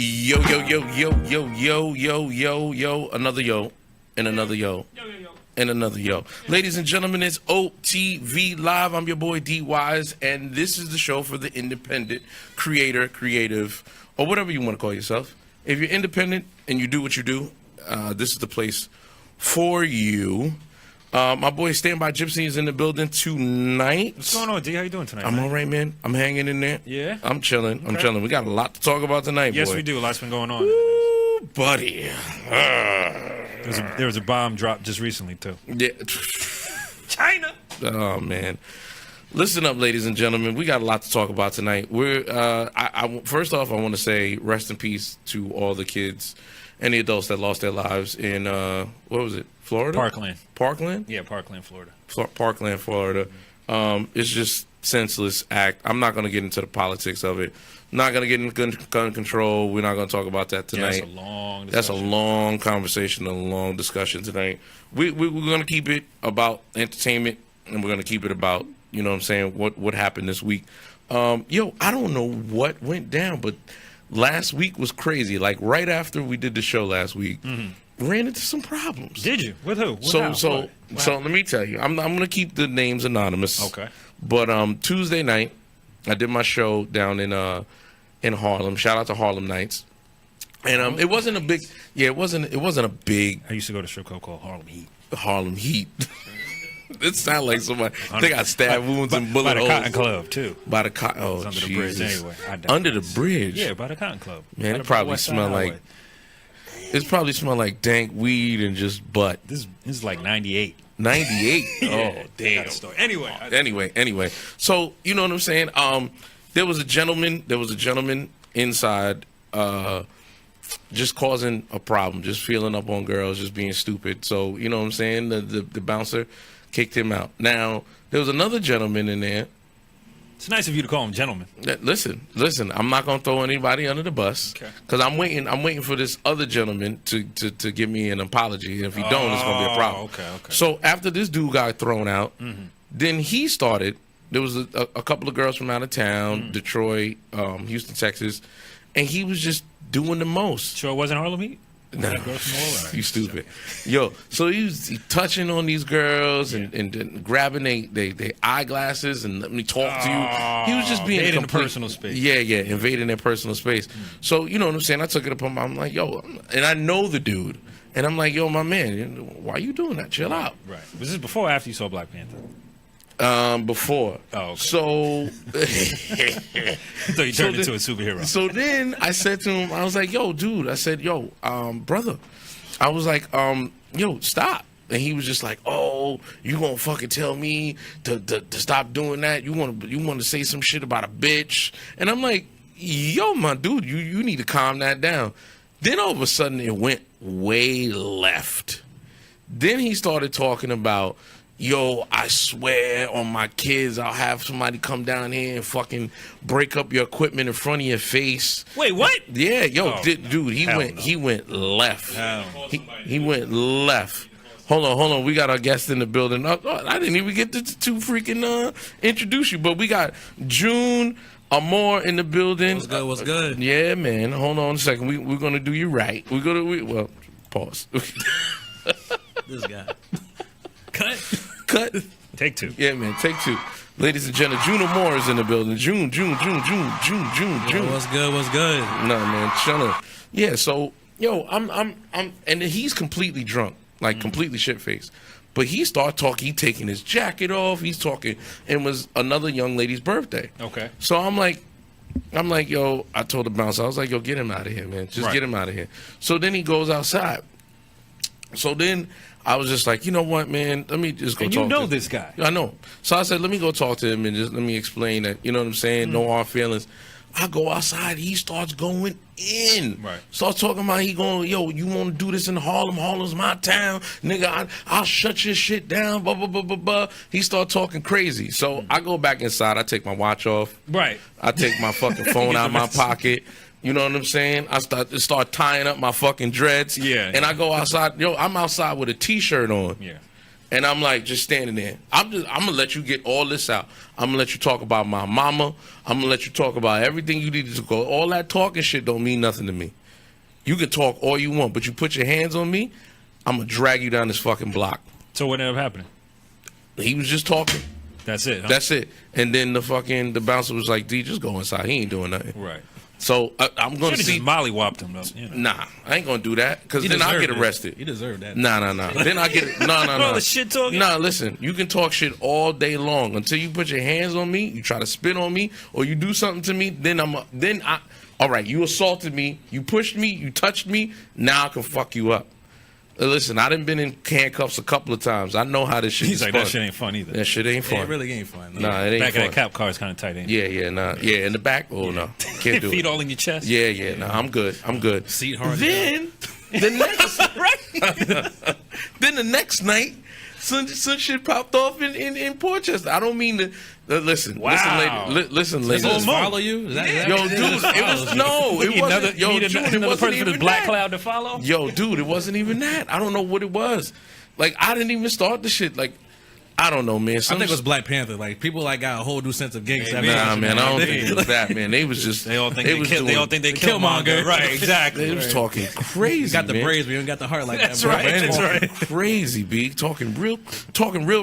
Yo, yo, yo, yo, yo, yo, yo, yo, yo, another yo, and another yo, and another yo. Ladies and gentlemen, it's OTV Live. I'm your boy D.Wise, and this is the show for the independent creator, creative, or whatever you want to call yourself. If you're independent and you do what you do, this is the place for you. My boy Standby Gypsy is in the building tonight. What's going on, D? How you doing tonight? I'm all right, man. I'm hanging in there. Yeah? I'm chilling. Okay. I'm chilling. We got a lot to talk about tonight, yes, boy. Yes, we do. A lot's been going on. Ooh, buddy. There was a bomb dropped just recently, too. Yeah. China! Oh, man. Listen up, ladies and gentlemen. We got a lot to talk about tonight. We're first off, I want to say rest in peace to all the kids and the adults that lost their lives in, what was it, Florida? Parkland. Parkland? Yeah, Parkland, Florida. Parkland, Florida. It's just senseless act. I'm not going to get into the politics of it. Not going to get into gun control. We're not going to talk about that tonight. Yeah, that's a long discussion. That's a long conversation, a long discussion tonight. We're going to keep it about entertainment, and we're going to keep it about, you know what I'm saying, what happened this week. Yo, I don't know what went down, but last week was crazy. Like, right after we did the show last week, ran into some problems. Did you? With who? So let me tell you. I'm going to keep the names anonymous. Okay. But Tuesday night, I did my show down in Harlem. Shout out to Harlem Nights. And it wasn't a big. Yeah, it wasn't a big. I used to go to a strip club called Harlem Heat. Harlem Heat. It sounds like somebody. They got stab wounds and bullet holes. By the Cotton Club too. By the Cotton. Oh, under Jesus. the bridge anyway. Under the bridge. Yeah, by the Cotton Club. Man, it probably smelled like. It probably smelled like dank weed and just butt. This is like 98. 98. Yeah, oh, damn. Story. Anyway. So you know what I'm saying? There was a gentleman inside, just causing a problem, just feeling up on girls, just being stupid. So you know what I'm saying? The bouncer kicked him out. Now there was another gentleman in there. It's nice of you to call him gentleman. Listen. I'm not gonna throw anybody under the bus because I'm waiting for this other gentleman to give me an apology. And if he don't, it's gonna be a problem. Okay. So after this dude got thrown out, then he started. There was a couple of girls from out of town, Detroit, Houston, Texas, and he was just doing the most. Sure, it wasn't Harlem Heat? No, you stupid. Yo, so he was touching on these girls and grabbing they eyeglasses and let me talk to you. He was just being invading personal space. Yeah, invading their personal space. So, you know what I'm saying? I took it upon I'm like, yo, and I know the dude. And I'm like, yo, my man, why you doing that? Chill out. Right. Was this before or after you saw Black Panther? Before. Oh, okay. So so you turned into a superhero. So then I said to him, I was like, yo, dude, I said, yo, brother. I was like, yo, stop. And he was just like, oh, you gonna fucking tell me to stop doing that? You want to say some shit about a bitch? And I'm like, yo, my dude, you need to calm that down. Then all of a sudden it went way left. Then he started talking about, yo, I swear on my kids, I'll have somebody come down here and fucking break up your equipment in front of your face. Wait, what? Yeah, yo, dude, he went left. He went left. Hold on. We got our guest in the building. I didn't even get to freaking introduce you, but we got June Amore in the building. What's good? Yeah, man. Hold on a second. We're gonna do you right. Well, pause. This guy. Cut. Take two. Yeah, man. Take two. Ladies and gentlemen, June Amore is in the building. June. Yo, what's good? No, man, chilling. Yeah, so yo, I'm, and he's completely drunk, like completely shit faced. But he started talking. He taking his jacket off. He's talking, and it was another young lady's birthday. Okay. So I'm like, yo, I told the bouncer, I was like, yo, get him out of here, man. Just get him out of here. So then he goes outside. So then I was just like, you know what, man? Let me just go talk to him. And you know this guy. I know. So I said, let me go talk to him and just let me explain that, you know what I'm saying? No hard feelings. I go outside. He starts going in. Right. Starts talking about he going, yo, you want to do this in Harlem? Harlem's my town. Nigga, I'll shut your shit down, blah, blah, blah, blah, blah. He started talking crazy. So I go back inside. I take my watch off. Right. I take my fucking phone out of my pocket. You know what I'm saying? I start tying up my fucking dreads. Yeah. And I go outside. Yo, I'm outside with a T-shirt on. Yeah. And I'm like, just standing there. I'm gonna let you get all this out. I'm gonna let you talk about my mama. I'm gonna let you talk about everything you needed to go. All that talking shit don't mean nothing to me. You can talk all you want, but you put your hands on me, I'm gonna drag you down this fucking block. So what ended up happening? He was just talking. That's it. Huh? That's it. And then the bouncer was like, D, just go inside. He ain't doing nothing. Right. So I'm going to see. Just mollywopped him though. You know. Nah, I ain't gonna do that because then I get arrested. You deserve that. Nah. Then I get no. All the shit talking. Nah, listen. You can talk shit all day long until you put your hands on me. You try to spit on me or you do something to me. Then I. All right, you assaulted me. You pushed me. You touched me. Now I can fuck you up. Listen, I done been in handcuffs a couple of times. I know how this shit is like, fun. that shit ain't fun either. That shit ain't fun. It really ain't fun. Nah, it ain't back fun. of that cop car is kind of tight, ain't it? Yeah, nah. Yeah, in the back? Oh, no. Can't do Feet it. all in your chest? Yeah, nah, I'm good. Seat hard. Then, then the next night, some shit popped off in Portchester. I don't mean to... listen, wow. listen, Does ladies. it follow you? Is that Yo, dude, it was... No, it wasn't... Yo, June, it wasn't even black that. cloud to follow? Yo, dude, it wasn't even that. I don't know what it was. Like, I didn't even start the shit. Like, I don't know, man. I think it was Black Panther. Like, people like got a whole new sense of gangsta. Nah, man, I don't think it was that, man. They was just... They all think they Killmonger. Right, exactly. They was talking crazy, You got the man. braids, but you don't got the heart like That's that. Bro. right. That's right. Crazy, B. Talking real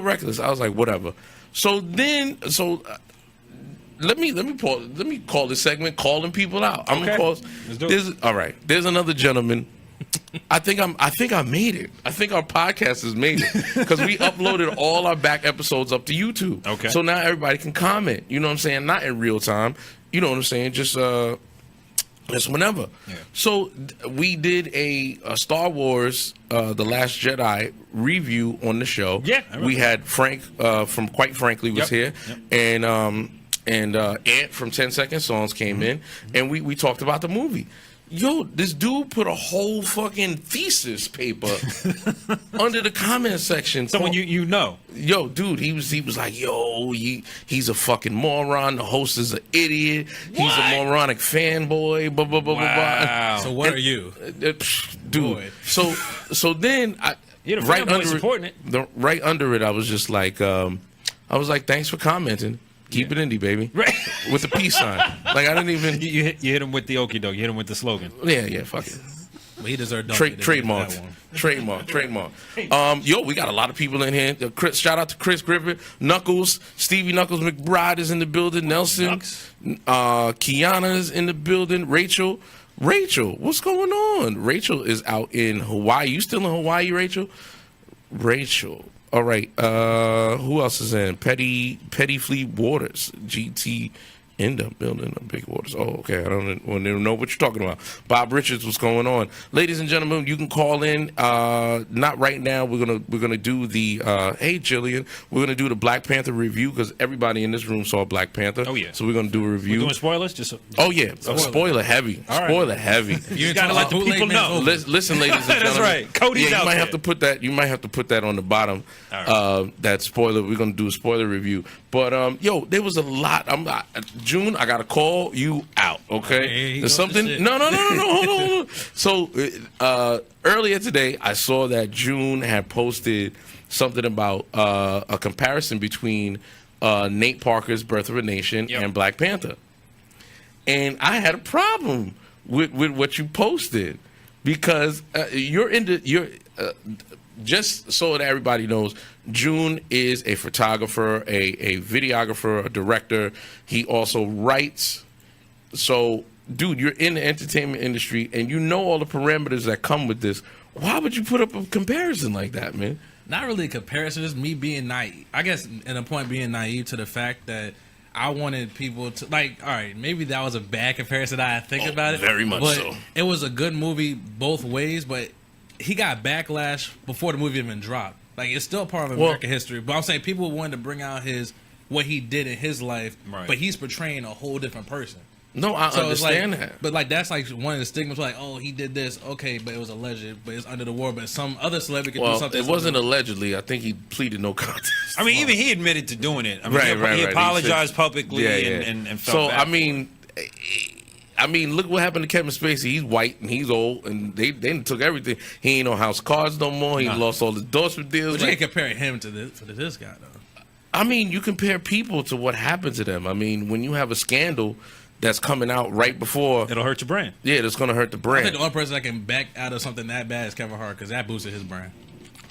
reckless. I was like, whatever. So let me call this segment calling people out. I'm gonna call. Let's do it. All right. There's another gentleman. I think I made it. I think our podcast has made it because we uploaded all our back episodes up to YouTube. Okay. So now everybody can comment. You know what I'm saying? Not in real time. You know what I'm saying? Just whenever. Yeah. So we did a Star Wars The Last Jedi review on the show. Yeah, we had Frank from Quite Frankly was here, and Ant from 10 Second Songs came in, and we talked about the movie. Yo, this dude put a whole fucking thesis paper under the comment section. Someone you know. Yo, dude, he was like, yo, he's a fucking moron. The host is an idiot. He's a moronic fanboy. Blah blah blah Wow. blah. So what are you, dude? Boy. So then You're the right fanboy under supporting it. Right under it, I was just like, thanks for commenting. Keep it indie, baby. Right. With the peace sign. Like, I didn't even... You hit him with the okie doke. You hit him with the slogan. Yeah, fuck it. But he deserved Trademark. Yo, we got a lot of people in here. Shout out to Chris Griffith, Knuckles, Stevie Knuckles McBride is in the building, Nelson, Kiana is in the building, Rachel, what's going on? Rachel is out in Hawaii. You still in Hawaii, Rachel? All right. Who else is in? Petty Fleet Waters. GT in the building of Big Waters. Oh, okay. I don't know what you're talking about. Bob Richards, what's going on? Ladies and gentlemen, you can call in. Not right now. We're gonna do the hey Jillian. We're gonna do the Black Panther review because everybody in this room saw Black Panther. Oh yeah. So we're gonna do a review. We're doing spoilers? Oh yeah. Spoiler heavy. All right. Spoiler heavy. You gotta let the people know. Listen, ladies and gentlemen. That's right. Cody's out you might there. have to put that. You might have to put that on the bottom. All right. That spoiler. We're gonna do a spoiler review. But yo, there was a lot. June, I gotta call you out. Okay. There's something. No. Hold on. So earlier today, I saw that June had posted something about a comparison between Nate Parker's Birth of a Nation and Black Panther, and I had a problem with what you posted because just so that everybody knows, June is a photographer, a videographer, a director. He also writes. So, dude, you're in the entertainment industry, and you know all the parameters that come with this. Why would you put up a comparison like that, man? Not really a comparison, just me being naive. I guess, in a point, being naive to the fact that I wanted people to, like, all right, maybe that was a bad comparison. I think about it. Very much but so. It was a good movie both ways, but he got backlash before the movie even dropped. Like, it's still part of American history. But I'm saying people wanted to bring out what he did in his life, but he's portraying a whole different person. No, I understand that. But, like, that's, like, one of the stigmas, like, oh, he did this. Okay, but it was alleged, but it's under the war. But some other celebrity could do something. It wasn't allegedly. I think he pleaded no contest. I mean, even he admitted to doing it. I mean, he apologized publicly and felt bad. So, I mean, I mean, look what happened to Kevin Spacey. He's white and he's old, and they took everything. He ain't on House of Cards no more. He lost all the endorsement deals. But you can't compare him to this guy, though. I mean, you compare people to what happened to them. I mean, when you have a scandal that's coming out right before, it'll hurt your brand. Yeah, that's going to hurt the brand. I think the only person that can back out of something that bad is Kevin Hart, because that boosted his brand.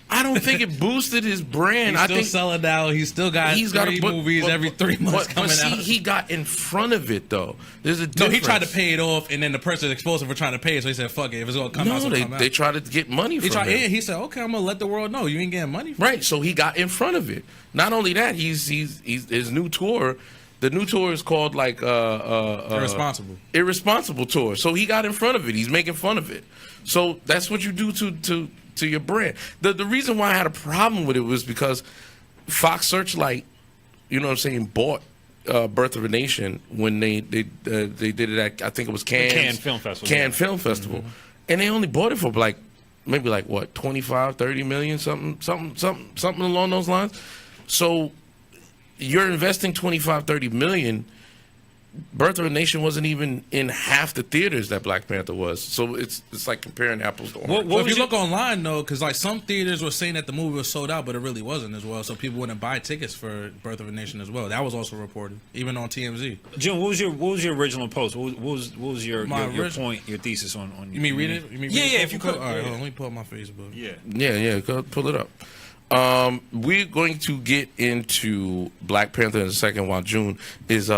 I don't think it boosted his brand. He's still selling out. He's got three movies every 3 months coming out. He got in front of it, though. There's a difference. No, he tried to pay it off, and then the person exposed him for trying to pay it, so he said, fuck it. If it's going to come out, it's going to come out. They tried to get money from him. Yeah, he said, okay, I'm going to let the world know. You ain't getting money from Right, so he got in front of it. Not only that, he's his new tour. The new tour is called like Irresponsible Tour. So he got in front of it. He's making fun of it. So that's what you do to your brand. The reason why I had a problem with it was because Fox Searchlight, you know what I'm saying, bought Birth of a Nation when they did it at, I think it was Cannes Film Festival. Cannes Film Festival. Mm-hmm. And they only bought it for maybe 25, 30 million, something along those lines. So you're investing 25, 30 million. Birth of a Nation wasn't even in half the theaters that Black Panther was. So it's like comparing apples to oranges. Well, if you look online, though, because like some theaters were saying that the movie was sold out, but it really wasn't as well. So people wouldn't buy tickets for Birth of a Nation as well. That was also reported, even on TMZ. Jim, what was your original post? What was your point, your thesis on? You mean read it? Yeah, if you could. All right, hold on, let me pull up my Facebook. Yeah. Go pull it up. We're going to get into Black Panther in a second while June is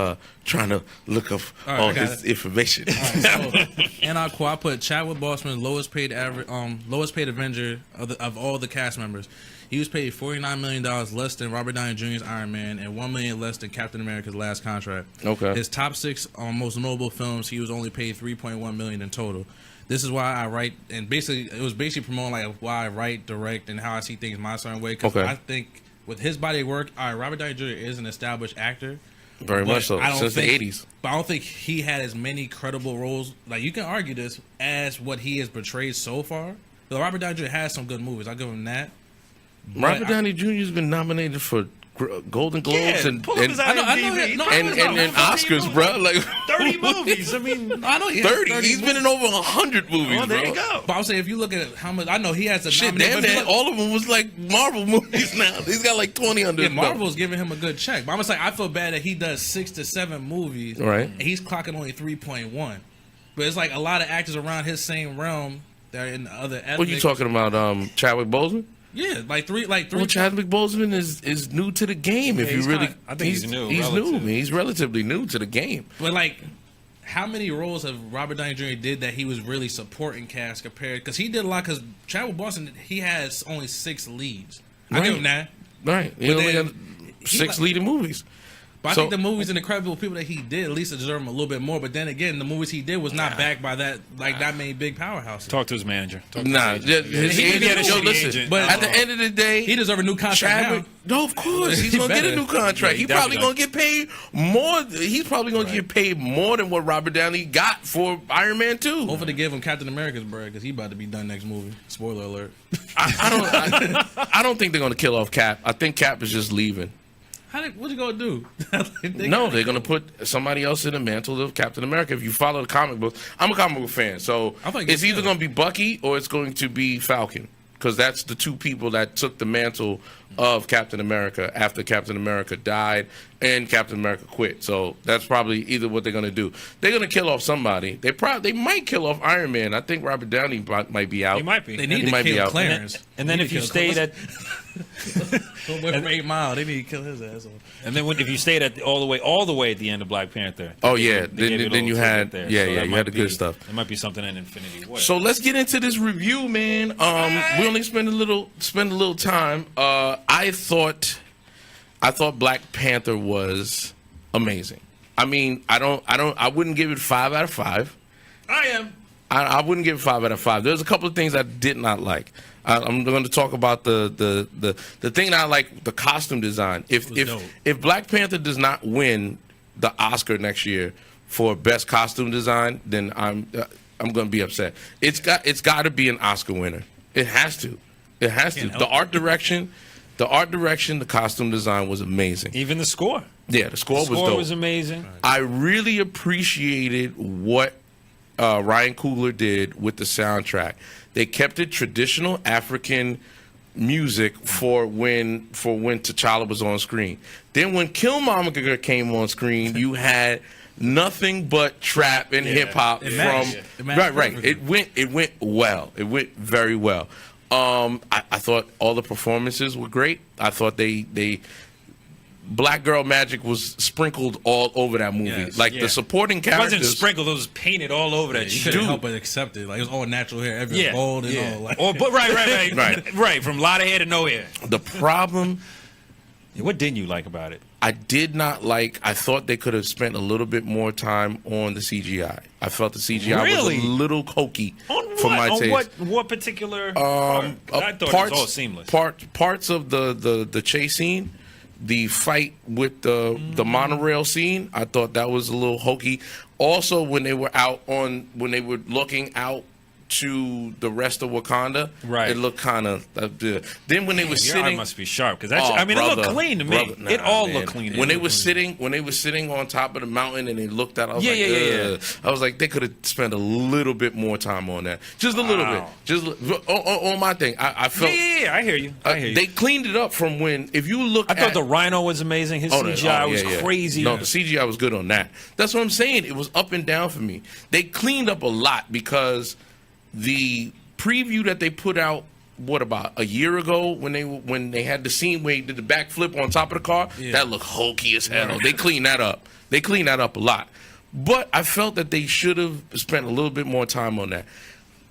trying to look up all his information. All right, so, and I quote, I put Chadwick Boseman, lowest paid Avenger of all the cast members. He was paid $49 million less than Robert Downey Jr.'s Iron Man and $1 million less than Captain America's last contract. Okay. His top 6 most notable films, he was only paid $3.1 million in total. This is why I write, and basically, it was basically promoting like why I write, direct, and how I see things my certain way. Because I think with his body of work, Robert Downey Jr. is an established actor. Very much so, since the 80s. But I don't think he had as many credible roles. Like, you can argue this as what he has portrayed so far. But Robert Downey Jr. has some good movies. I'll give him that. Robert Downey Jr. has been nominated for Golden Globes and Oscars, bro. Like 30 movies. I mean, I know he 30. He's been in over 100 movies. Well, there bro. you go. But I'm saying if you look at how much, I know he has a shit. Damn that, all of them was like Marvel movies. Now he's got like 20 under. Yeah, Marvel's giving him a good check. But I'm just like, I feel bad that he does 6 to 7 movies, right? And he's clocking only 3.1. But it's like a lot of actors around his same realm that are in the other. What are you talking about? Chadwick Boseman? Yeah, like three. Well, Chadwick Boseman is new to the game. If you really, I think he's new. He's new. Man. He's relatively new to the game. But like, how many roles have Robert Downey Jr. did that he was really supporting cast compared? Because he did a lot. Because Chadwick Boseman, he has only 6 leads. I give him that. Right. He only got 6 leading movies. But I think the movies and the credible people that he did at least deserve him a little bit more. But then again, the movies he did was not backed by that many big powerhouses. Talk to his manager. His agent. Listen, but at the end of the day, he deserves a new contract. No, of course he's gonna get a new contract. He's probably gonna get paid more. He's probably gonna get paid more than what Robert Downey got for Iron Man 2. Hopefully they give him Captain America's bread because he's about to be done next movie. Spoiler alert. I don't think they're gonna kill off Cap. I think Cap is just leaving. What you gonna do? They're gonna put somebody else in the mantle of Captain America. If you follow the comic books, I'm a comic book fan, so it's either gonna be Bucky or it's going to be Falcon, because that's the 2 people that took the mantle of Captain America after Captain America died and Captain America quit. So that's probably either what they're gonna do. They're gonna kill off somebody. They might kill off Iron Man. I think Robert Downey might be out. He might be. They need to kill Clarence. And then if you stayed at from 8 Mile, they need to kill his asshole. And then if you stayed at all the way at the end of Black Panther. Oh yeah, then you had there. you had the good stuff. There might be something in Infinity War. So let's get into this review, man. We only spend a little time. I thought Black Panther was amazing. I mean, I wouldn't give it 5 out of 5. I wouldn't give it 5 out of 5. There's a couple of things I did not like. I'm going to talk about the thing that I like, the costume design. If Black Panther does not win the Oscar next year for best costume design, then I'm going to be upset. It's got to be an Oscar winner. It has to. The art direction, the costume design was amazing. Even the score. Yeah, the score was dope. The score was amazing. I really appreciated what Ryan Coogler did with the soundtrack. They kept it traditional African music for when T'Challa was on screen. Then when Killmonger came on screen, you had nothing but trap and hip hop from right. It went well. It went very well. I thought all the performances were great. I thought they Black Girl Magic was sprinkled all over that movie. The supporting characters. It wasn't sprinkled; it was painted all over that. You couldn't help but accept it. Like it was all natural hair, everything gold and all. Like. But right, from a lot of hair to no hair. The problem. What didn't you like about it? I did not like. I thought they could have spent a little bit more time on the CGI. I felt the CGI was a little hokey for my taste. What particular? I thought it was all seamless. Parts of the chase scene. The fight with the monorail scene, I thought that was a little hokey. Also, when they were looking out to the rest of Wakanda, it looked kind of. Then when they were sitting, your eye must be sharp because it looked clean to me. It all looked clean. When they were sitting on top of the mountain and they looked out, I was I was like, they could have spent a little bit more time on that, just a little bit, just on my thing. I felt. I hear you. They cleaned it up from when. If you look, I thought the Rhino was amazing. His CGI was crazy. No, the CGI was good on that. That's what I'm saying. It was up and down for me. They cleaned up a lot because. The preview that they put out, what about a year ago when they had the scene where he did the backflip on top of the car, that looked hokey as hell. They cleaned that up. They cleaned that up a lot. But I felt that they should have spent a little bit more time on that.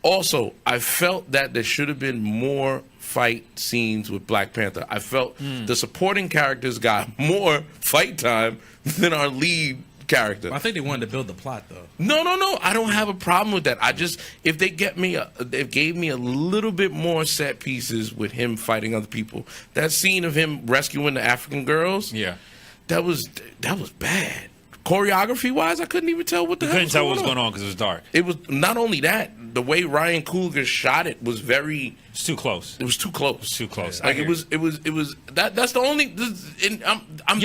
Also, I felt that there should have been more fight scenes with Black Panther. I felt the supporting characters got more fight time than our lead character. I think they wanted to build the plot, though. No. I don't have a problem with that. I just if they gave me a little bit more set pieces with him fighting other people. That scene of him rescuing the African girls, that was bad. Choreography wise, I couldn't even tell what the hell was going on. You couldn't tell what was going on because it was dark. It was not only that. The way Ryan Coogler shot it was very. It's too close. It was too close. Too close. Like it was. That's the only. You're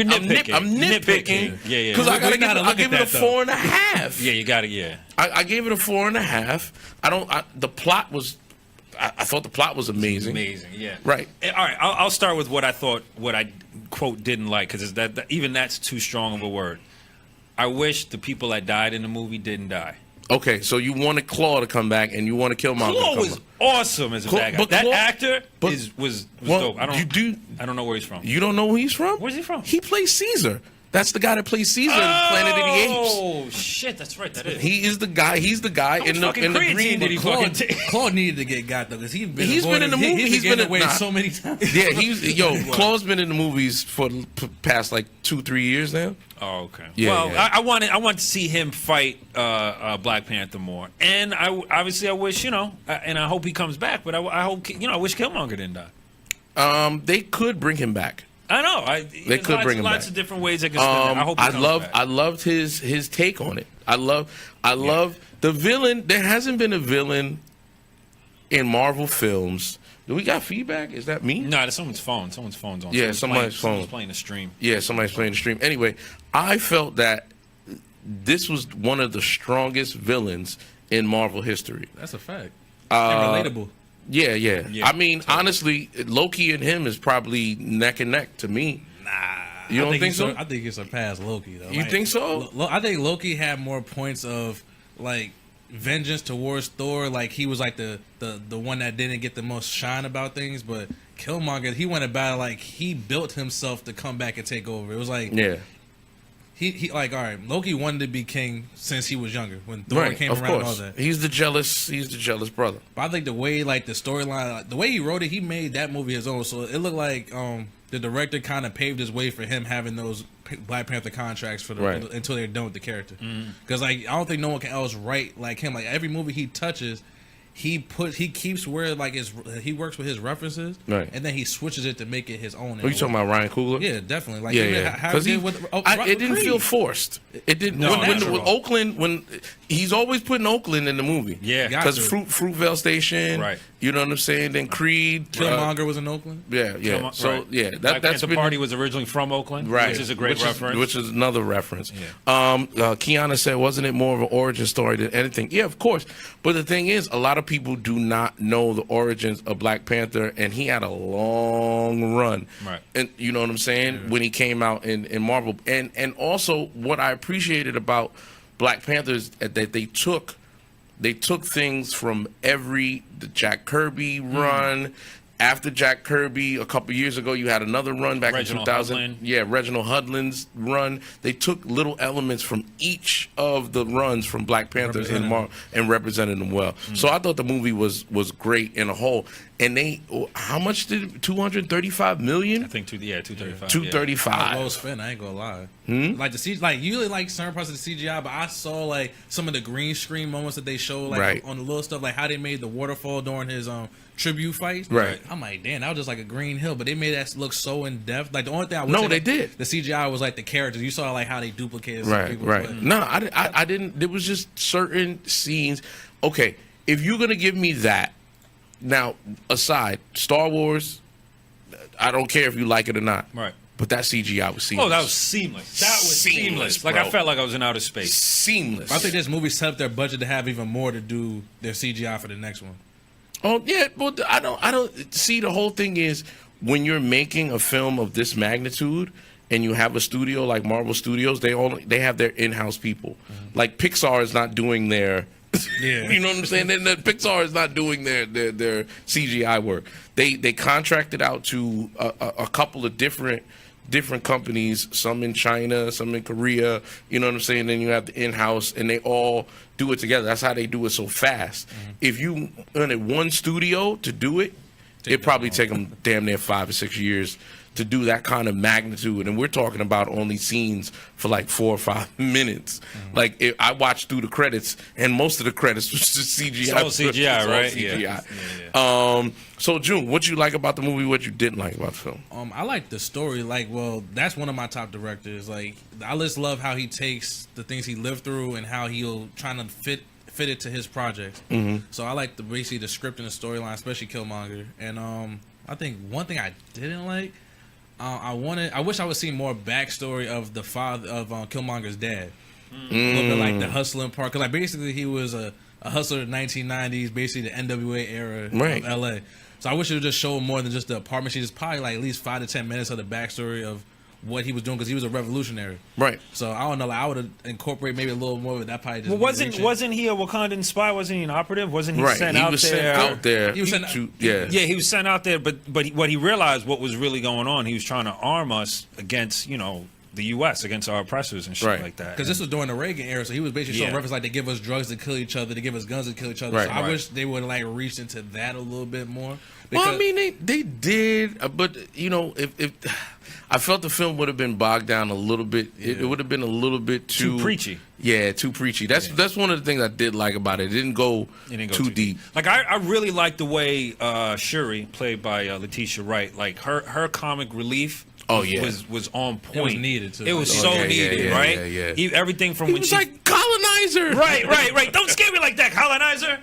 nitpicking. I'm nitpicking. Yeah. Because I give it a 4.5. Yeah, you got it. Yeah. I gave it a 4.5. The plot was. I thought the plot was amazing. Amazing. Yeah. Right. All right. I'll start with what I thought. What I quote didn't like because that even that's too strong of a word. I wish the people that died in the movie didn't die. Okay, so you wanted Claw to come back, and you want to kill Killmonger. Claw was awesome as a bad guy. But that Claw, actor was dope. I don't know where he's from. You don't know who he's from? Where's he from? He plays Caesar. That's the guy that plays Caesar in Planet of the Apes. Oh shit, that's right. That is. He is the guy. He's the guy in the green. Claw needed to get got though because he's been in the movie. He's been away so many times. Yeah, Claw's been in the movies for the past like 2-3 years now. Oh, okay. Yeah, well, I want to see him fight Black Panther more, and I wish and I hope he comes back. But I hope I wish Killmonger didn't die. They could bring him back. I know. They could bring him back. Lots of different ways they could spin it. I hope. I loved his take on it. I love the villain. There hasn't been a villain in Marvel films. Do we got feedback? Is that me? No, that's someone's phone. Someone's phone's on. Yeah, somebody's phone. Someone's playing the stream. Yeah, somebody's playing the stream. Anyway, I felt that this was one of the strongest villains in Marvel history. That's a fact. And relatable. Yeah. I mean, totally. Honestly, Loki and him is probably neck and neck to me. Nah. You don't think so? I think he surpassed Loki, though. You think so? I think Loki had more points of, like, vengeance towards Thor. Like, he was, like, the one that didn't get the most shine about things. But Killmonger, he went about it like he built himself to come back and take over. It was like... Yeah. He all right, Loki wanted to be king since he was younger, when Thor came around and all that. He's the jealous brother. But I think the way, like, the storyline, the way he wrote it, he made that movie his own. So it looked like the director kind of paved his way for him having those Black Panther contracts for until they're done with the character. Because like, I don't think no one else write like him. Like, every movie he touches, he keeps where like he works with his references, and then he switches it to make it his own. Are you talking about Ryan Coogler? Yeah, definitely. Like, Because it didn't feel forced. It didn't. No, when Oakland, when he's always putting Oakland in the movie, yeah, because Fruitvale Station, right? You know what I'm saying? Then Creed. Killmonger was in Oakland. Yeah. So yeah, Black that's Panther been Party was originally from Oakland, right, which is a great reference. Which is another reference. Yeah. Kiana said, wasn't it more of an origin story than anything? Yeah, of course. But the thing is, a lot of people do not know the origins of Black Panther, and he had a long run. Right. And you know what I'm saying? When he came out in Marvel. And also what I appreciated about Black Panther is that they took things from the Jack Kirby run. After Jack Kirby, a couple years ago, you had another run back in 2000. Hudlin. Yeah, Reginald Hudlin's run. They took little elements from each of the runs from Black Panther and represented them well. So I thought the movie was great in a whole. And how much did 235 million? I think 235. 235. Low spin. I ain't gonna lie. Like usually like certain parts of the CGI, but I saw like some of the green screen moments that they showed like on the little stuff, like how they made the waterfall during his tribute fight. Right. I'm like, damn, that was just like a green hill, but they made that look so in depth. Like the only thing I would No, say, they did. The CGI was like the characters. You saw like how they duplicated some people. Right. But, No, I didn't. There was just certain scenes. Okay, if you're gonna give me that, now aside Star Wars, I don't care if you like it or not. Right. But that CGI was seamless. Oh, that was seamless. That was seamless. Like bro. I felt like I was in outer space. Seamless. I think this movie set up their budget to have even more to do their CGI for the next one. Oh yeah, but I don't see, the whole thing is when you're making a film of this magnitude and you have a studio like Marvel Studios, they have their in-house people. Like Pixar is not doing their you know what I'm saying? And Pixar is not doing their CGI work. They contracted out to a couple of different companies, some in China, some in Korea, you know what I'm saying? Then you have the in-house, and they all do it together. That's how they do it so fast. If you wanted one studio to do it, it'd probably take them damn near 5 or 6 years to do that kind of magnitude. And we're talking about only scenes for like 4 or 5 minutes. Like I watched through the credits, and most of the credits was just CGI. It's all CGI, right? CGI. Yeah. So June, what you like about the movie? What you didn't like about the film? I like the story. Like, well, that's one of my top directors. Like, I just love how he takes the things he lived through and how he'll trying to fit it to his projects. So I like basically the script and the storyline, especially Killmonger. And I think one thing I didn't like, I wish I would see more backstory of the father of Killmonger's dad. A little bit like the hustling part, because like basically he was a hustler in the 1990s, basically the NWA era of LA. So I wish it would just show more than just the apartment. She just probably like at least 5 to 10 minutes of the backstory of what he was doing, because he was a revolutionary. Right. So I don't know. Like, I would have incorporated maybe a little more, but that probably just. Well, wasn't he a Wakandan spy? Wasn't he an operative? Wasn't he sent out there? Sent out there. He was sent he was sent out there. But what he realized, what was really going on, he was trying to arm us against the U.S., against our oppressors and shit like that. Because this was during the Reagan era, so he was basically showing reference like they give us drugs to kill each other, they give us guns to kill each other. Right. So I wish they would like reach into that a little bit more. Well, I mean, they did, but if I felt the film would have been bogged down a little bit, it would have been a little bit too preachy. Yeah, too preachy. That's one of the things I did like about it. It didn't go too deep. Like I really liked the way Shuri, played by Letitia Wright, like her comic relief. Was on point. It was needed too. It was so needed, right? Yeah. Everything from he when was she like colonizer. Right. Don't scare me like that, colonizer.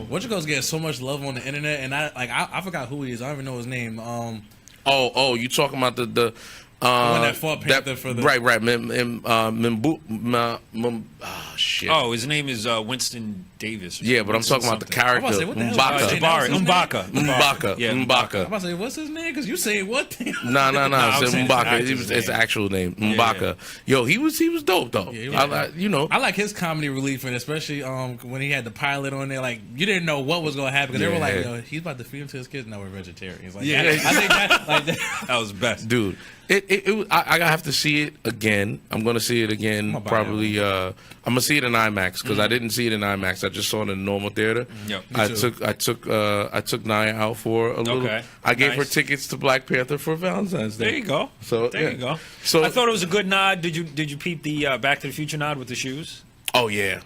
What you guys get so much love on the internet, and I forgot who he is. I don't even know his name. You talking about the one that fought Panther for the shit. Oh, his name is Winston Davis. Yeah, but I'm talking about the character M'Baka. I'm about to say, what's his name? Because you say what? No. It's M'Baka. It's the actual name. M'Baka. Yo, he was dope though. I like his comedy relief, and especially when he had the pilot on there. Like you didn't know what was going to happen, because they were like, "Yo, he's about to feed him to his kids." No, we're vegetarians. Like, I think that was best, dude. I have to see it again. I'm going to see it again. Probably. I'm going to see it in IMAX, because I didn't see it in IMAX. I just saw it in normal theater. Yep, I took Naya out for a little. Okay. I gave her tickets to Black Panther for Valentine's Day. There you go. So there you go. So I thought it was a good nod. Did you peep the Back to the Future nod with the shoes? Oh yeah.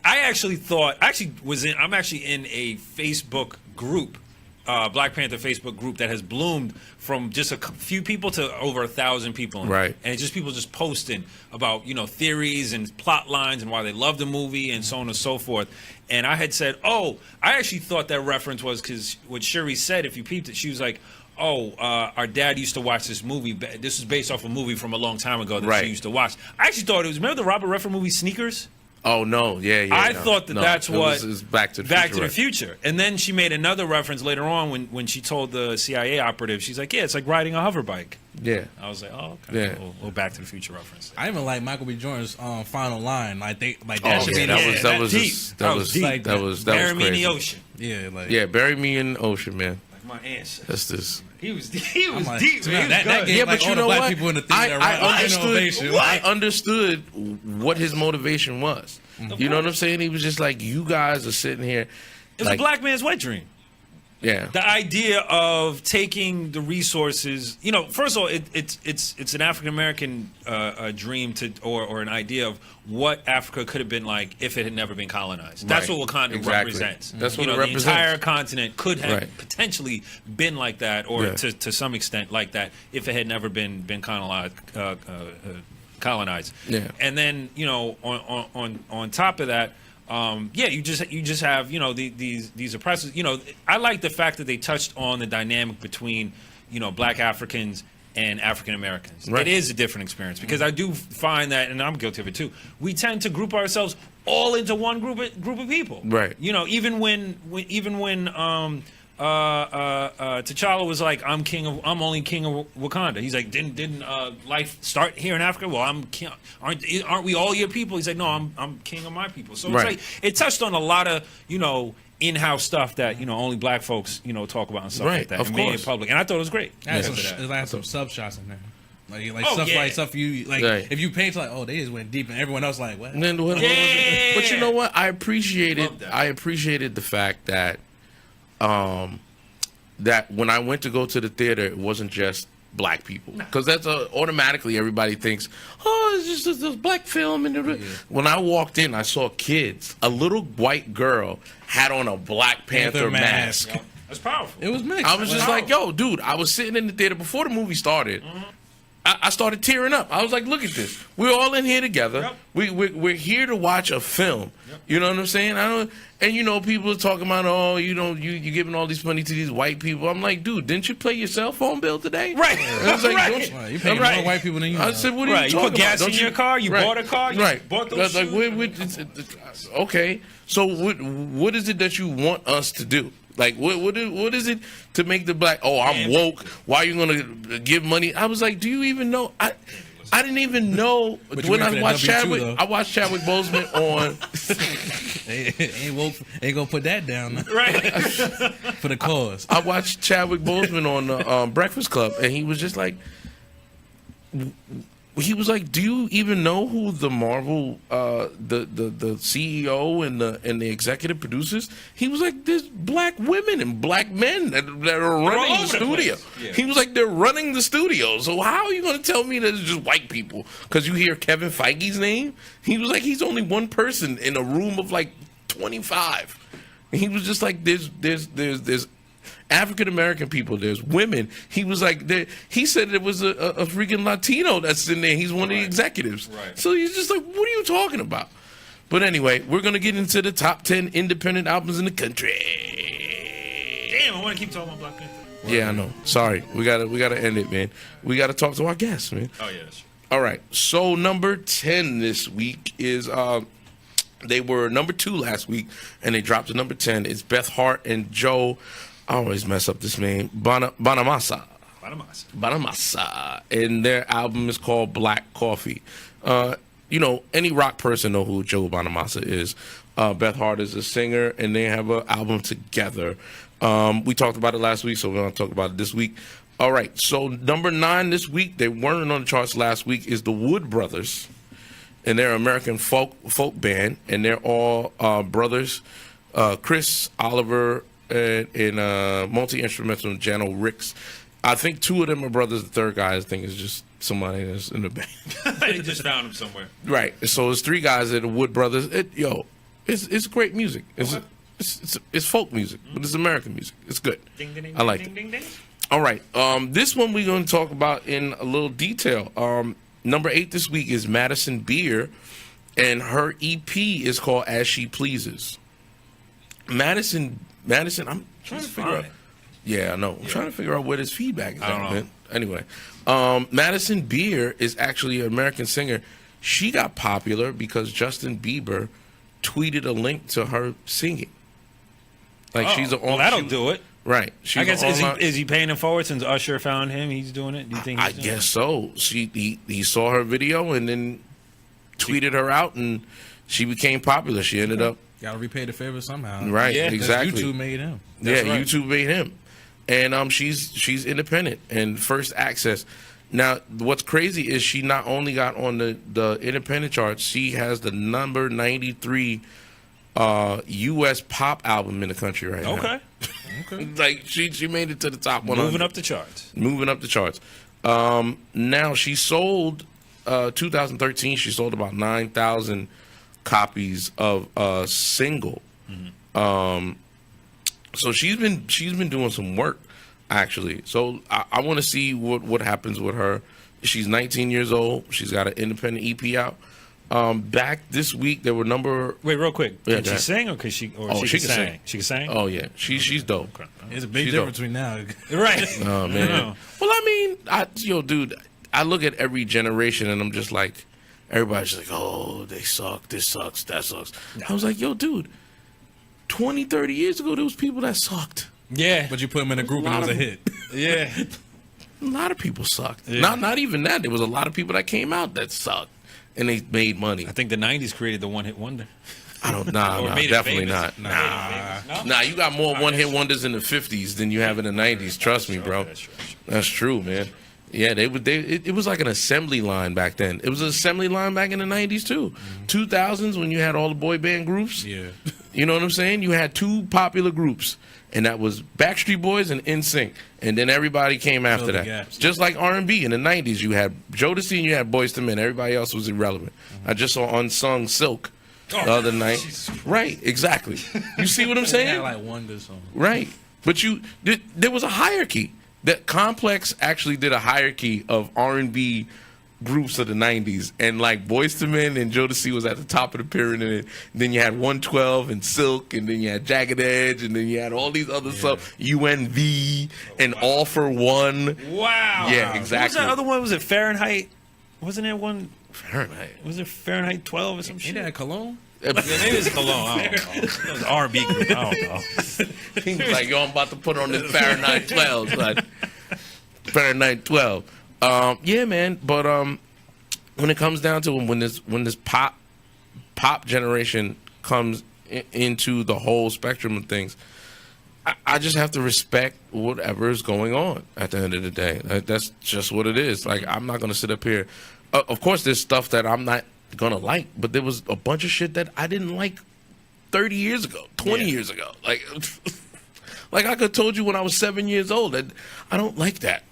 I actually thought I'm actually in a Facebook group Black Panther Facebook group that has bloomed from just a few people to over 1,000 people. Right. And it's just people just posting about, theories and plot lines and why they love the movie and so on and so forth. And I had said, I actually thought that reference was because what Shuri said, if you peeped it, she was like, our dad used to watch this movie. This is based off a movie from a long time ago that she used to watch. I actually thought it was, remember the Robert Redford movie Sneakers? Oh, no. Yeah. I thought that's what... It was Back to the Back Future. to the Future. And then she made another reference later on when she told the CIA operative, she's like, yeah, it's like riding a hover bike. Yeah. I was like, oh, okay. Yeah. We'll Back to the Future reference. I even like Michael B. Jordan's final line. That should be that was deep. That was Bury me in crazy. the ocean. Yeah, bury me in the ocean, man. Like my ancestors. That's this. He was deep. That game, but you know black what? people in the theater I understood what his motivation was. You know what I'm saying? He was just like, you guys are sitting here. It was a black man's wet dream. Yeah. The idea of taking the resources, first of all, it's an African American dream or an idea of what Africa could have been like if it had never been colonized. That's what Wakanda represents. That's what it represents. The entire continent could have potentially been like that, or to some extent like that, if it had never been colonized. Yeah. And then on top of that. You just have these oppressors. I like the fact that they touched on the dynamic between Black Africans and African Americans. Right. It is a different experience because I do find that, and I'm guilty of it too. We tend to group ourselves all into one group of people. Right. Even when T'Challa was like, I'm only king of Wakanda. He's like, didn't life start here in Africa? Well, I'm king. Aren't we all your people? He's like, no, I'm king of my people. So it's like it touched on a lot of in-house stuff that only black folks talk about and stuff like that. Of course. Made it public, and I thought it was great. There's like some sub shots in there. Stuff you like. Right. If you paint they just went deep, and everyone else like, what? But you know what? I appreciated the fact that that when I went to go to the theater, it wasn't just black people, because that's automatically everybody thinks, it's just this black film. And when I walked in, I saw kids. A little white girl had on a Black Panther mask. Yep. That's powerful. It was mixed. I was just like, yo, dude. I was sitting in the theater before the movie started. I started tearing up. I was like, look at this. We're all in here together. Yep. We're here to watch a film. Yep. You know what I'm saying? People are talking about, you're giving all this money to these white people. I'm like, dude, didn't you pay your cell phone bill today? Right. I was like, you paying more white people than you. I said, what are you talking about? You put gas in your car. You bought a car. You bought those shoes. Okay. So what is it that you want us to do? Like, what is it to make the black? Oh, I'm woke. Why are you gonna give money? I was like, do you even know? I didn't even know when I watched Chadwick. I watched Chadwick Boseman on. ain't woke. Ain't gonna put that down, right? For the cause. I watched Chadwick Boseman on the Breakfast Club, and he was just like. He was like, "Do you even know who the Marvel, the CEO and the executive producers?" He was like, "There's black women and black men that are running the studio." Yeah. He was like, "They're running the studio. So how are you going to tell me that it's just white people?" Because you hear Kevin Feige's name. He was like, "He's only one person in a room of like 25." And he was just like, "There's African American people, there's women." He was like, he said it was a freaking Latino that's in there. He's one of the executives. Right. So he's just like, what are you talking about? But anyway, we're gonna get into the top 10 independent albums in the country. Damn, I want to keep talking about Black Panther. Yeah, I know. Sorry, we gotta end it, man. We gotta talk to our guests, man. Oh yeah, that's true. All right. So number 10 this week is they were number 2 last week, and they dropped to number 10. It's Beth Hart and Joe. I always mess up this name. Bonamassa. And their album is called Black Coffee. Any rock person know who Joe Bonamassa is. Beth Hart is a singer, and they have an album together. We talked about it last week, so we're going to talk about it this week. All right, so number 9 this week, they weren't on the charts last week, is the Wood Brothers. And they're an American folk band, and they're all brothers. Chris, Oliver, and multi-instrumental Jano Ricks. I think 2 of them are brothers. The third guy, I think, is just somebody that's in the band. They just found him somewhere. Right. So it's 3 guys that are Wood Brothers. It's great music. It's It's folk music, but it's American music. It's good. Ding, ding, ding, I like ding, it. ding, ding. All right. This one we're going to talk about in a little detail. Number 8 this week is Madison Beer, and her EP is called As She Pleases. Madison, I'm trying to figure out. Yeah, I know. I'm trying to figure out where this feedback is I don't at, know. man. Anyway, Madison Beer is actually an American singer. She got popular because Justin Bieber tweeted a link to her singing. Like she's an well, that'll do it. Right. She's I guess an is he paying it forward since Usher found him? He's doing it. Do you think? I He's doing guess so. He saw her video and then tweeted her out, and she became popular. She ended up Gotta repay the favor somehow. right. Yeah, exactly. YouTube made him. Yeah, right. YouTube made him, and she's independent and first access. Now, what's crazy is she not only got on the independent charts, she has the number 93 U.S. pop album in the country right now. Okay. Okay. Like she made it to the top 100. Moving up the charts. Moving up the charts. Now she sold 2013. She sold about 9,000 copies of a single. So she's been doing some work actually. So I want to see what happens with her. She's 19 years old. She's got an independent EP out. Back this week there were Wait, real quick. Yeah, Can go she ahead. sing or she she can can sing? sing. She can sing. Oh yeah, she's dope. It's a big She's difference between now. Right. Oh man. know. Well, I mean, dude, I look at every generation and I'm just like, everybody's just like, oh, they suck. This sucks. That sucks. I was like, yo, dude, 20, 30 years ago, there was people that sucked. Yeah. But you put him in a group and it was a hit. Yeah. A lot of people sucked. Yeah. Not even that. There was a lot of people that came out that sucked and they made money. I think the '90s created the one-hit wonder. I don't. Or Nah, made it definitely famous. not. No? Nah, you got more one-hit wonders in the 50s than you have in the 90s. Trust me, bro. That's true. That's true, man. Yeah, it was like an assembly line back then. It was an assembly line back in the 90s too. 2000s when you had all the boy band groups. Yeah. You know what I'm saying? You had two popular groups, and that was Backstreet Boys and NSYNC, and then everybody came after the that. gaps. Just like R&B in the 90s, you had Jodeci and you had Boyz II Men. Everybody else was irrelevant. I just saw Unsung Silk the other night. Right, exactly. You see what I'm They saying? had like one good song. Right. But there was a hierarchy. That Complex actually did a hierarchy of R&B groups of the 90s. And like Boyz II Men and Jodeci was at the top of the pyramid. Then you had 112 and Silk. And then you had Jagged Edge. And then you had all these other stuff. UNV and All For One. Wow. Yeah, What was exactly. that other one? Was it Fahrenheit? Wasn't there one? Fahrenheit. Was it Fahrenheit 12 or some Ain't shit? that Cologne? Yeah, maybe it's Cologne. I don't know. It was R&B group. I don't know. He was like, yo, I'm about to put on this Fahrenheit 12. But Fahrenheit 12. Yeah, man. But when it comes down to when this pop generation comes into the whole spectrum of things, I just have to respect whatever is going on at the end of the day. That's just what it is. Like, I'm not going to sit up here. Of course, there's stuff that I'm not going to like, but there was a bunch of shit that I didn't like 30 years ago, 20 years ago. Like I could have told you when I was 7 years old that I don't like that.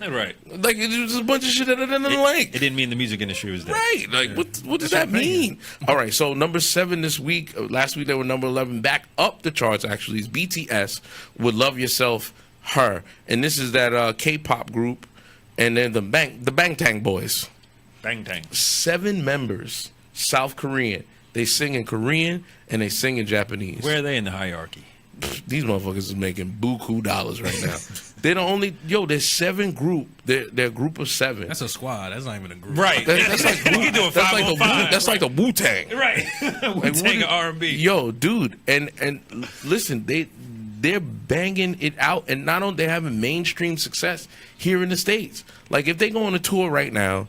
Right. Like, it was a bunch of shit that I didn't like. It didn't mean the music industry was dead. Right. Like, what does that mean? All right. So, number 7 this week. Last week, they were number 11. Back up the charts, actually, is BTS with Love Yourself, Her. And this is that K-pop group. And then the Bangtan Boys. Bang tang. 7 members, South Korean. They sing in Korean and they sing in Japanese. Where are they in the hierarchy? These motherfuckers is making buku dollars right now. They're the only there's 7 group. They're a group of 7. That's a squad. That's not even a group. Right. That's like You can do a 505. that's like the Wu-Tang. Right. We take R&B. Yo, dude, and listen, they're banging it out, and not only they having mainstream success here in the States. Like, if they go on a tour right now,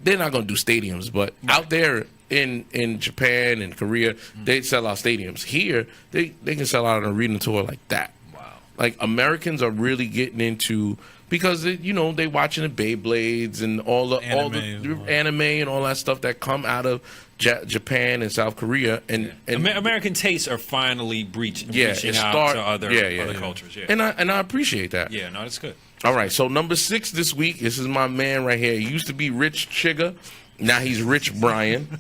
they're not gonna do stadiums, but out there in Japan and Korea, they sell out stadiums. Here, they can sell out an arena tour like that. Wow. Like, Americans are really getting into, because they watching the Beyblades and all the anime and all that stuff that come out of Japan and South Korea, and American tastes are finally reaching it's out to other cultures. Yeah. and I appreciate that. Yeah, no, that's good. All right, so number 6 this week, this is my man right here. He used to be Rich Chigga, Now he's Rich Brian.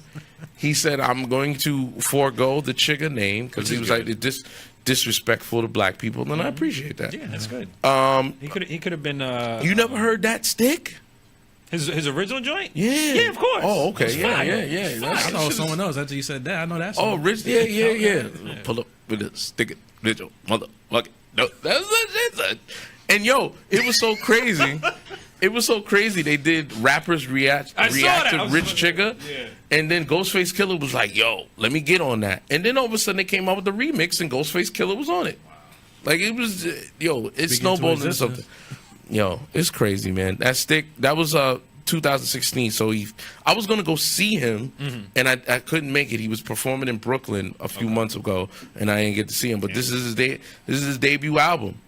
He said, I'm going to forego the Chigga name because he was like, it's disrespectful to black people, and I appreciate that. Yeah, that's good. He could have been. You never heard that stick? His original joint? Yeah. Yeah, of course. Oh, okay. Yeah. I thought it was someone else after you said that. I know that song. Oh, Rich. Yeah. Pull up with a stick it, with your motherfucking. No, that's and yo, it was so crazy. It was so crazy. They did rappers react to Rich Chigga, and then Ghostface Killer was like, "Yo, let me get on that." And then all of a sudden they came out with the remix, and Ghostface Killer was on it. Wow. Like it was, it snowballed into something. Yo, it's crazy, man. That stick, that was 2016. So I was gonna go see him, and I couldn't make it. He was performing in Brooklyn a few months ago, and I didn't get to see him. But this is his debut album.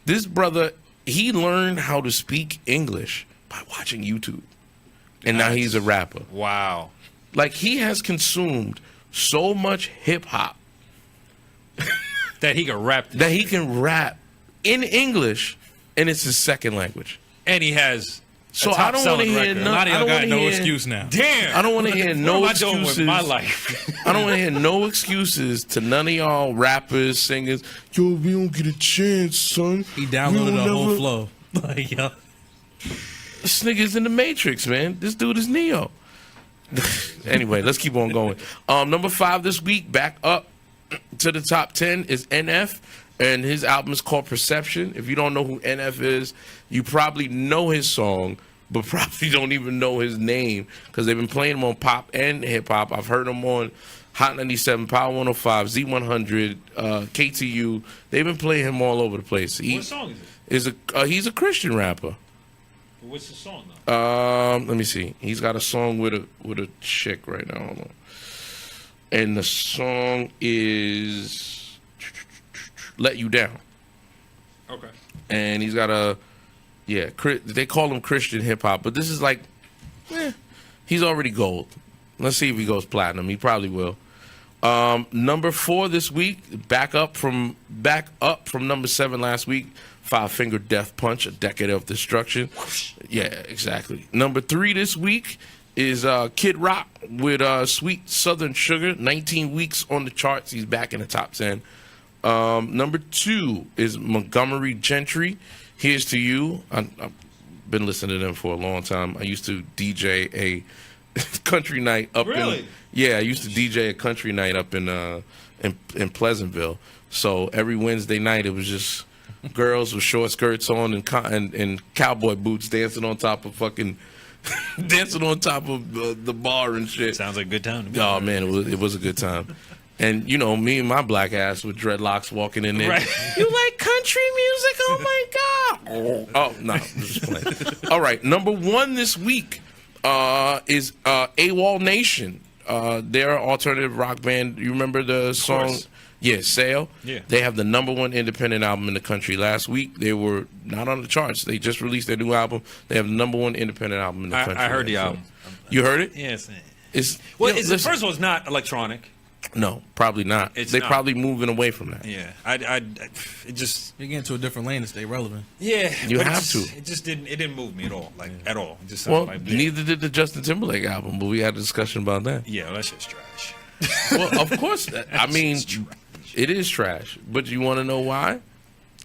This brother, he learned how to speak English by watching YouTube, and now he's a rapper. Wow! Like he has consumed so much hip hop that he can rap. That he can rap in English. And it's his second language. And he has. So I don't want to hear none. I don't got no excuse now. Damn. I don't want to hear no excuses. What am I doing with my life? I don't want to hear no excuses to none of y'all rappers, singers. Yo, we don't get a chance, son. He downloaded the whole flow. Like, yo. This nigga's in the Matrix, man. This dude is Neo. Anyway, let's keep on going. Number 5 this week, back up to the top 10 is NF. And his album is called Perception. If you don't know who NF is, you probably know his song, but probably don't even know his name because they've been playing him on pop and hip hop. I've heard him on Hot 97, Power 105, Z100, KTU. They've been playing him all over the place. What song is it? He's a Christian rapper. What's the song though? Let me see. He's got a song with a chick right now. Hold on. And the song is Let You Down. Okay. And he's got they call him Christian hip hop, but this is like, he's already gold. Let's see if he goes platinum. He probably will. Number 4 this week, back up from number 7 last week. 5 Finger Death Punch, A Decade of Destruction. Yeah, exactly. Number 3 this week is Kid Rock with Sweet Southern Sugar. 19 weeks on the charts. He's back in the top 10. Number 2 is Montgomery Gentry. Here's to You. I've been listening to them for a long time. I used to DJ a country night up I used to DJ a country night up in Pleasantville. So every Wednesday night it was just girls with short skirts on and cowboy boots dancing on top of the bar and shit. Sounds like a good time to me. Oh man, it was a good time. And, me and my black ass with dreadlocks walking in there. Right. You like country music? Oh, my God. Oh, no. I'm just playing. All right. Number 1 this week is AWOL Nation. They're an alternative rock band. You remember the song? Yeah, Sail. Yeah. They have the number 1 independent album in the country. Last week, they were not on the charts. They just released their new album. They have the number 1 independent album in the country. I heard the album. You heard it? Yes. First of all, it's not electronic. No, probably not. They're probably moving away from that. Yeah, it just you get into a different lane to stay relevant. Yeah, you have to. It just didn't move me at all, at all. It just neither did the Justin Timberlake album, but we had a discussion about that. Yeah, well, that shit's trash. Well, of course, I mean, it is trash. But you want to know why?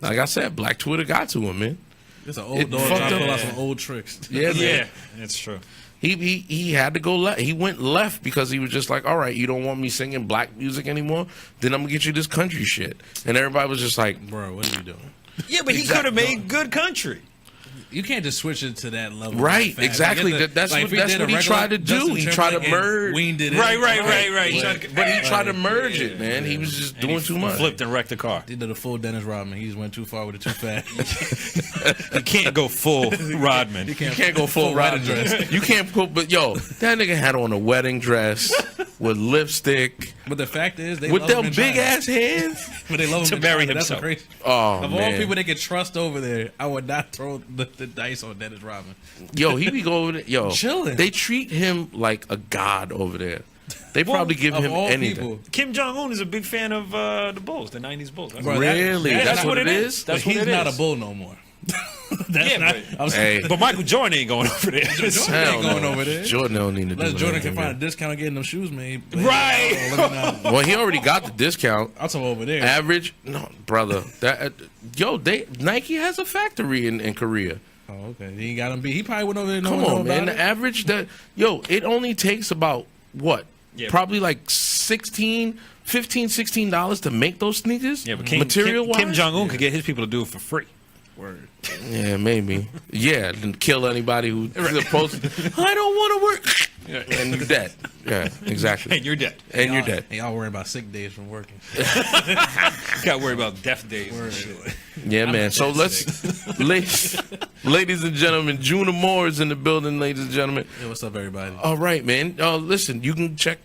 Like I said, Black Twitter got to him, man. It's an old dog trying to pull out some old tricks. Yeah, man. Yeah, that's true. He had to go left. He went left because he was just like, all right, you don't want me singing black music anymore? Then I'm going to get you this country shit. And everybody was just like, bro, what are you doing? Yeah, but he could have made good country. You can't just switch it to that level. Right, exactly. That's what he tried to do. He tried to merge. Right. But he tried to merge it, man. He was just doing too much. Flipped and wrecked the car. He did a full Dennis Rodman. He just went too far with it too fast. You can't go full Rodman. You can't go full Rodman. Dress. You can't put, but yo, that nigga had on a wedding dress with lipstick. But the fact is, they with love him them big ass hands. But they love him to marry himself. Oh, of man. all people they could trust over there, I would not throw the dice on Dennis Rodman. Yo, he be going, yo, chilling. They treat him like a god over there. They probably give him anything. Kim Jong-un is a big fan of the Bulls, the '90s Bulls. Really? That's what it is. That's what it is. He's not a bull no more. But Michael Jordan ain't going over there. Jordan ain't going over there. Jordan don't need to do Unless Jordan anything, can find man. a discount on getting them shoes made. Right. Well, he already got the discount. I'll talk over there. Average, no, brother. Nike has a factory in Korea. Oh, okay. He ain't got him beat. He probably went over there. Come on, man. The average it only takes about what? Yeah, probably like $15, $16 to make those sneakers. Yeah, but material-wise? Kim Jong Un could get his people to do it for free. Word. Yeah, maybe. Yeah, and kill anybody who's supposed to. I don't want to work. Yeah, and you're dead. Yeah, exactly. And you're dead. And you're dead. And y'all worrying about sick days from working. Got to worry about death days. And shit. Yeah, man. So ladies and gentlemen, June Amore is in the building, ladies and gentlemen. Yeah, what's up, everybody? All right, man. Listen, you can check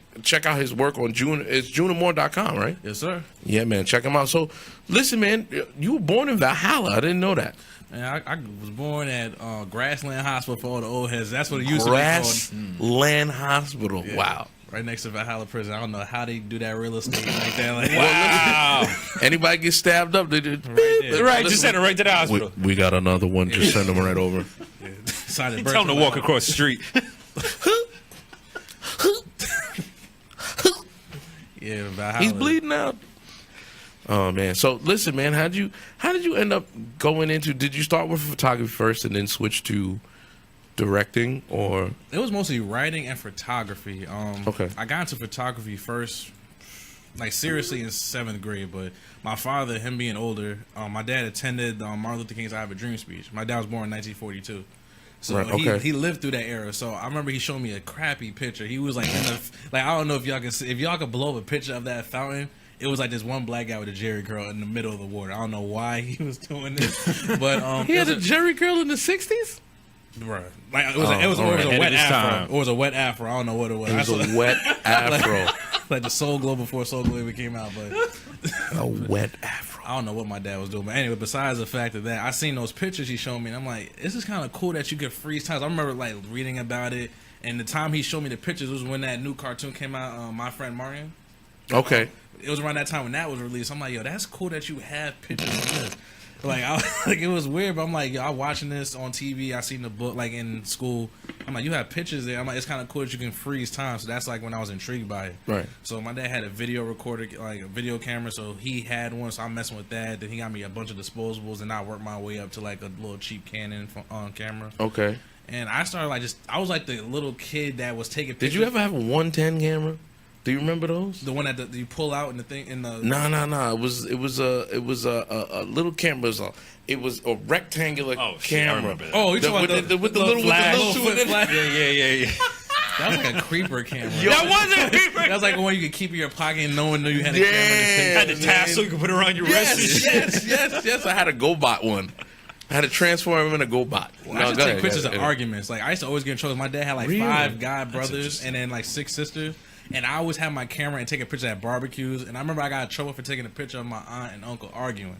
out his work on June. It's JuneAmore.com, right? Yes, sir. Yeah, man. Check him out. So, listen, man. You were born in Valhalla. I didn't know that. Man, I was born at Grassland Hospital for all the old heads. That's what it used to be called. Grassland Hospital. Yeah. Wow. Right next to Valhalla Prison. I don't know how they do that real estate like that. Like, Wow. Anybody get stabbed up, they just Right, just send it right to the hospital. We got another one. Just send them right over. Yeah. Tell them to walk across the street. Yeah, Valhalla. He's bleeding out. Oh man. So listen, man, how did you end up going into? Did you start with photography first and then switch to directing, or? It was mostly writing and photography. Okay. I got into photography first, like seriously in 7th grade. But my father, him being older, my dad attended Martin Luther King's "I Have a Dream" speech. My dad was born in 1942. So Right, okay. he lived through that era. So I remember he showed me a crappy picture. He was like in the like I don't know if y'all can see, if y'all could blow up a picture of that fountain. It was like this one black guy with a Jerry curl in the middle of the water. I don't know why he was doing this, but He had a Jerry curl in the '60s. Right. Like it was a wet afro. It was a wet afro. I don't know what it was. It was a wet afro. Like the Soul Glow before Soul Glow even came out, but A wet afro. I don't know what my dad was doing. But anyway, besides the fact of that, I seen those pictures he showed me, and I'm like, this is kind of cool that you could freeze times. I remember like reading about it, and the time he showed me the pictures was when that new cartoon came out, My Friend Marion. Okay. It was around that time when that was released. I'm like, yo, that's cool that you have pictures of this. Like it was weird, but I'm like, yo, I'm watching this on TV. I seen the book like in school. I'm like, you have pictures there. I'm like, it's kind of cool that you can freeze time. So that's like when I was intrigued by it. Right. So my dad had a video recorder, like a video camera. So he had one. So I'm messing with that. Then he got me a bunch of disposables, and I worked my way up to like a little cheap Canon camera. Okay. And I started like I was like the little kid that was taking pictures. Did you ever have a 110 camera? Do you remember those? The one that you pull out and the thing in the No. It was a little camera. It was a rectangular Oh, shit, I camera. remember that. Oh, you talking about with the little flash. two in it? Yeah. That was like a creeper camera. That wasn't paper. That was like one you could keep in your pocket and no one knew you had a Yeah. camera. Had the tassel you could put around your wrist. Yes. I had a GoBot one. I had to transform him in a GoBot. I used to take pictures of arguments. Like I used to always get in trouble. My dad had like Really? 5 god brothers interesting. and then like 6 sisters. And I always had my camera and taking pictures at barbecues. And I remember I got in trouble for taking a picture of my aunt and uncle arguing.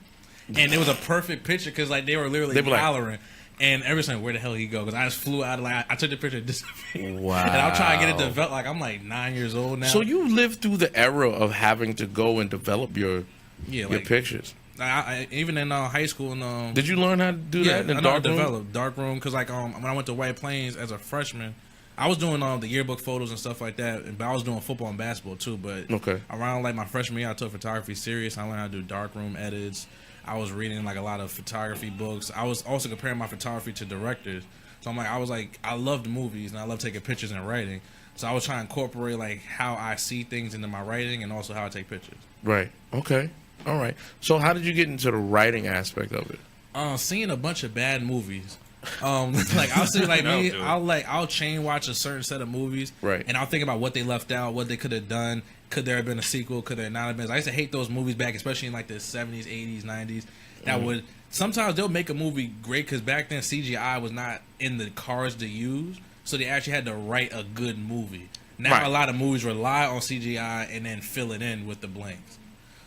And it was a perfect picture because like they were literally hollering. And everyone's like, where the hell he go? Because I just flew out. Like I took the picture and disappeared. Wow. And I'm trying to get it developed. Like I'm like 9 years old now. So you lived through the era of having to go and develop your like, pictures. I even in high school and Did you learn how to do that in I dark room? developed darkroom because like when I went to White Plains as a freshman, I was doing the yearbook photos and stuff like that, but I was doing football and basketball too. But around like my freshman year, I took photography serious. I learned how to do darkroom edits. I was reading like a lot of photography books. I was also comparing my photography to directors. So I loved movies and I love taking pictures and writing. So I was trying to incorporate like how I see things into my writing and also how I take pictures. Right. Okay. All right. So how did you get into the writing aspect of it? Seeing a bunch of bad movies. Like I'll see like me, I'll chain watch a certain set of movies, right? And I'll think about what they left out, what they could have done. Could there have been a sequel? Could there not have been? I used to hate those movies back, especially in like the 70s, 80s, 90s. That would sometimes they'll make a movie great because back then CGI was not in the cars to use, so they actually had to write a good movie. Now a lot of movies rely on CGI and then fill it in with the blanks.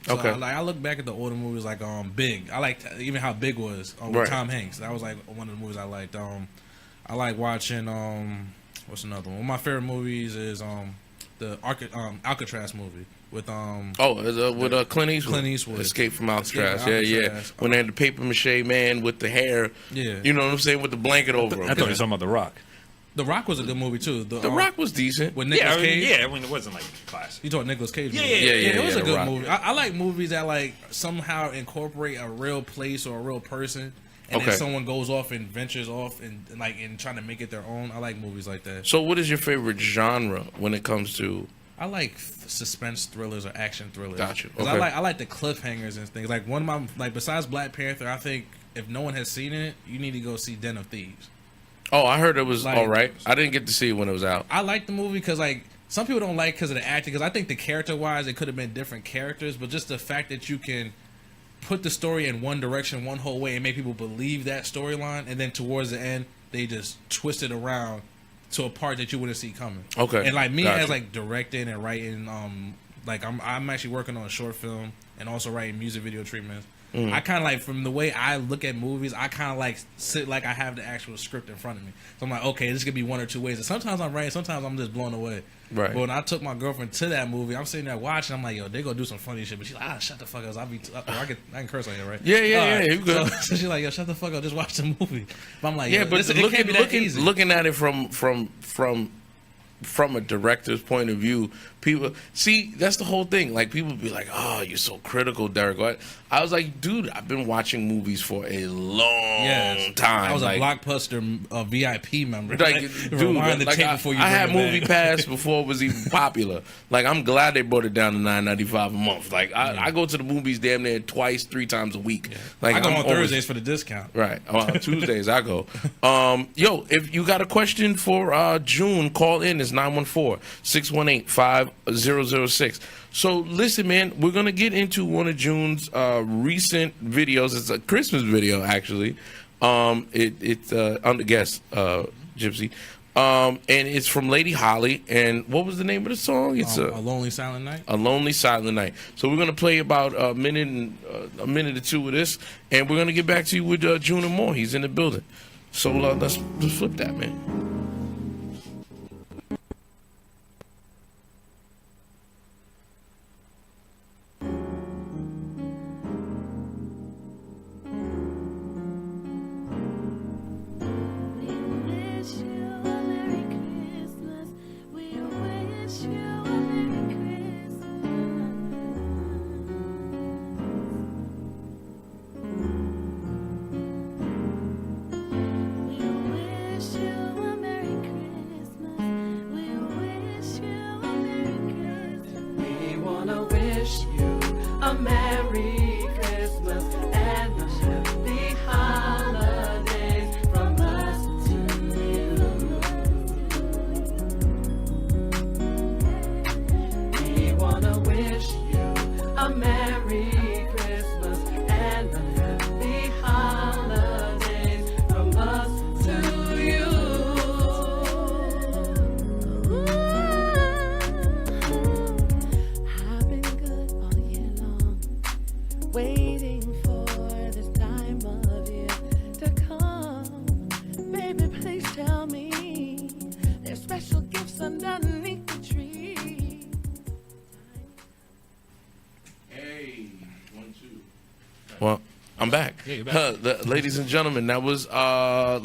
So I look back at the older movies like Big. I liked even how Big was with Tom Hanks. That was like one of the movies I liked. I like watching what's another one? One of my favorite movies is the Alcatraz movie with with Clint Eastwood. Clint Eastwood. Escape from Alcatraz. Escape from Yeah. Alcatraz. When they had the paper mache man with the hair. Yeah. You know what I'm saying, with the blanket over him. I thought you were talking about The Rock. The Rock was a good movie too. The Rock was decent. With Nicolas Cage. Yeah, I mean, it wasn't like classic. You talking Nicolas Cage? Yeah, movie. It was a good Rock. movie. I like movies that like somehow incorporate a real place or a real person, and then someone goes off and ventures off and trying to make it their own. I like movies like that. So, what is your favorite genre when it comes to? I like suspense thrillers or action thrillers. Gotcha. 'Cause I like the cliffhangers and things. Like one of my besides Black Panther, I think if no one has seen it, you need to go see Den of Thieves. Oh, I heard it was all right. I didn't get to see it when it was out. I like the movie because like some people don't like because of the acting. Because I think the character wise, it could have been different characters, but just the fact that you can put the story in one direction, one whole way, and make people believe that storyline, and then towards the end, they just twist it around to a part that you wouldn't see coming. Okay. And like me Gotcha. as like directing and writing, like I'm actually working on a short film and also writing music video treatments. I kind of like, from the way I look at movies, I kind of like sit like I have the actual script in front of me. So I'm like, okay, this could be one or two ways. And sometimes I'm right, sometimes I'm just blown away. Right. But when I took my girlfriend to that movie, I'm sitting there watching. I'm like, yo, they gonna do some funny shit. But she's like, shut the fuck up. I can curse on here, right? Yeah. You good. So she's like, yo, shut the fuck up. Just watch the movie. But I'm like, Yeah, yo, but it can't be that easy. looking at it from a director's point of view, people see that's the whole thing. Like people be like, "Oh, you're so critical, Derek." I was like, "Dude, I've been watching movies for a long time." I was like, a Blockbuster VIP member. Like, dude, rewind the like tape before you I had bring it Movie back. Pass before it was even popular. Like, I'm glad they brought it down to $9.95 a month. Like, I go to the movies damn near twice, 3 times a week. Yeah. Like, I go I'm on always- Thursdays for the discount. Right. On Tuesdays, I go. Yo, if you got a question for June, call in. It's 914-618-5006. So, listen, man, we're going to get into one of June's recent videos. It's a Christmas video, actually. It's on the guest, Gypsy. And it's from Lady Holly. And what was the name of the song? It's A Lonely Silent Night. A Lonely Silent Night. So we're gonna play about a minute or two of this, and we're gonna get back to you with June Amore. He's in the building. So let's flip that, man. Merry Christmas and a happy holidays from us to you. We wanna wish you a Merry Christmas and a happy holidays from us to you. I've been good all year long, waiting for this time of year to come. Baby, please tell me there's special gifts underneath the tree. Hey, 1, 2. Well, I'm back. Yeah, you're back. Ladies and gentlemen, that was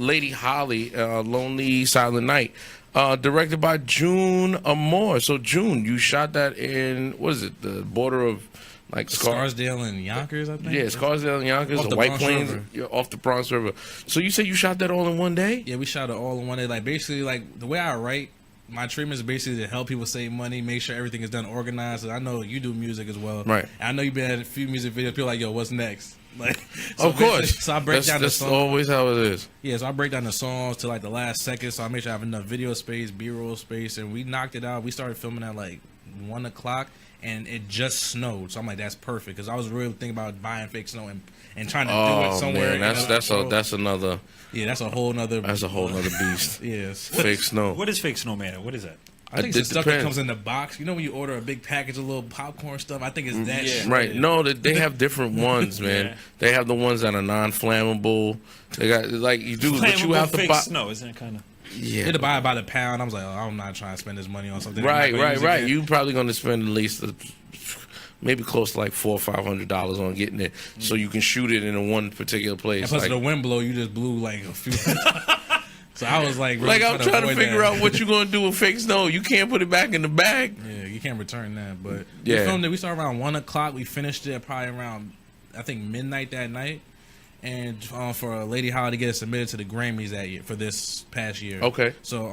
Lady Holly, Lonely Silent Night, directed by June Amore. So, June, you shot that in, what is it, the border of, like, Scarsdale and Yonkers, I think. Yeah, Scarsdale and Yonkers, Off the the White Bronx Plains, River. yeah, off the Bronx River. So, you say you shot that all in one day? Yeah, we shot it all in one day. Like basically, like the way I write my treatment is basically to help people save money, make sure everything is done organized. And I know you do music as well, Right. And I know you've been at a few music videos. People are like, yo, what's next? Like, Of course. So I break down the That's song. always how it is. Yeah, so I break down the songs to like the last second, so I make sure I have enough video space, B-roll space, and we knocked it out. We started filming at like 1 o'clock, and it just snowed. So I'm like, that's perfect, because I was really thinking about buying fake snow and trying to do it Oh, somewhere. man, that's another yeah, that's a whole nother beast. Yes. Fake snow. What is fake snowman? What is that? I think it's the stuff that comes in the box. You know when you order a big package of little popcorn stuff? I think it's that shit. Right. No, they have different ones, man. Yeah. They have the ones that are non-flammable. They got, like, you do, but you have to buy. Snow, isn't it kind of? Yeah. You had to buy it by the pound. I was like, oh, I'm not trying to spend this money on something. Right. You probably going to spend at least maybe close to like $400 or $500 on getting it, so you can shoot it in one particular place. And plus, the wind blow, you just blew like a few. So I was like, really I'm trying to figure out what you're gonna do with fake snow. You can't put it back in the bag. Yeah, you can't return that. But we filmed it. We started around 1:00. We finished it probably around, I think, midnight that night. And for Lady Holly to get it submitted to the Grammys that year for this past year. Okay. So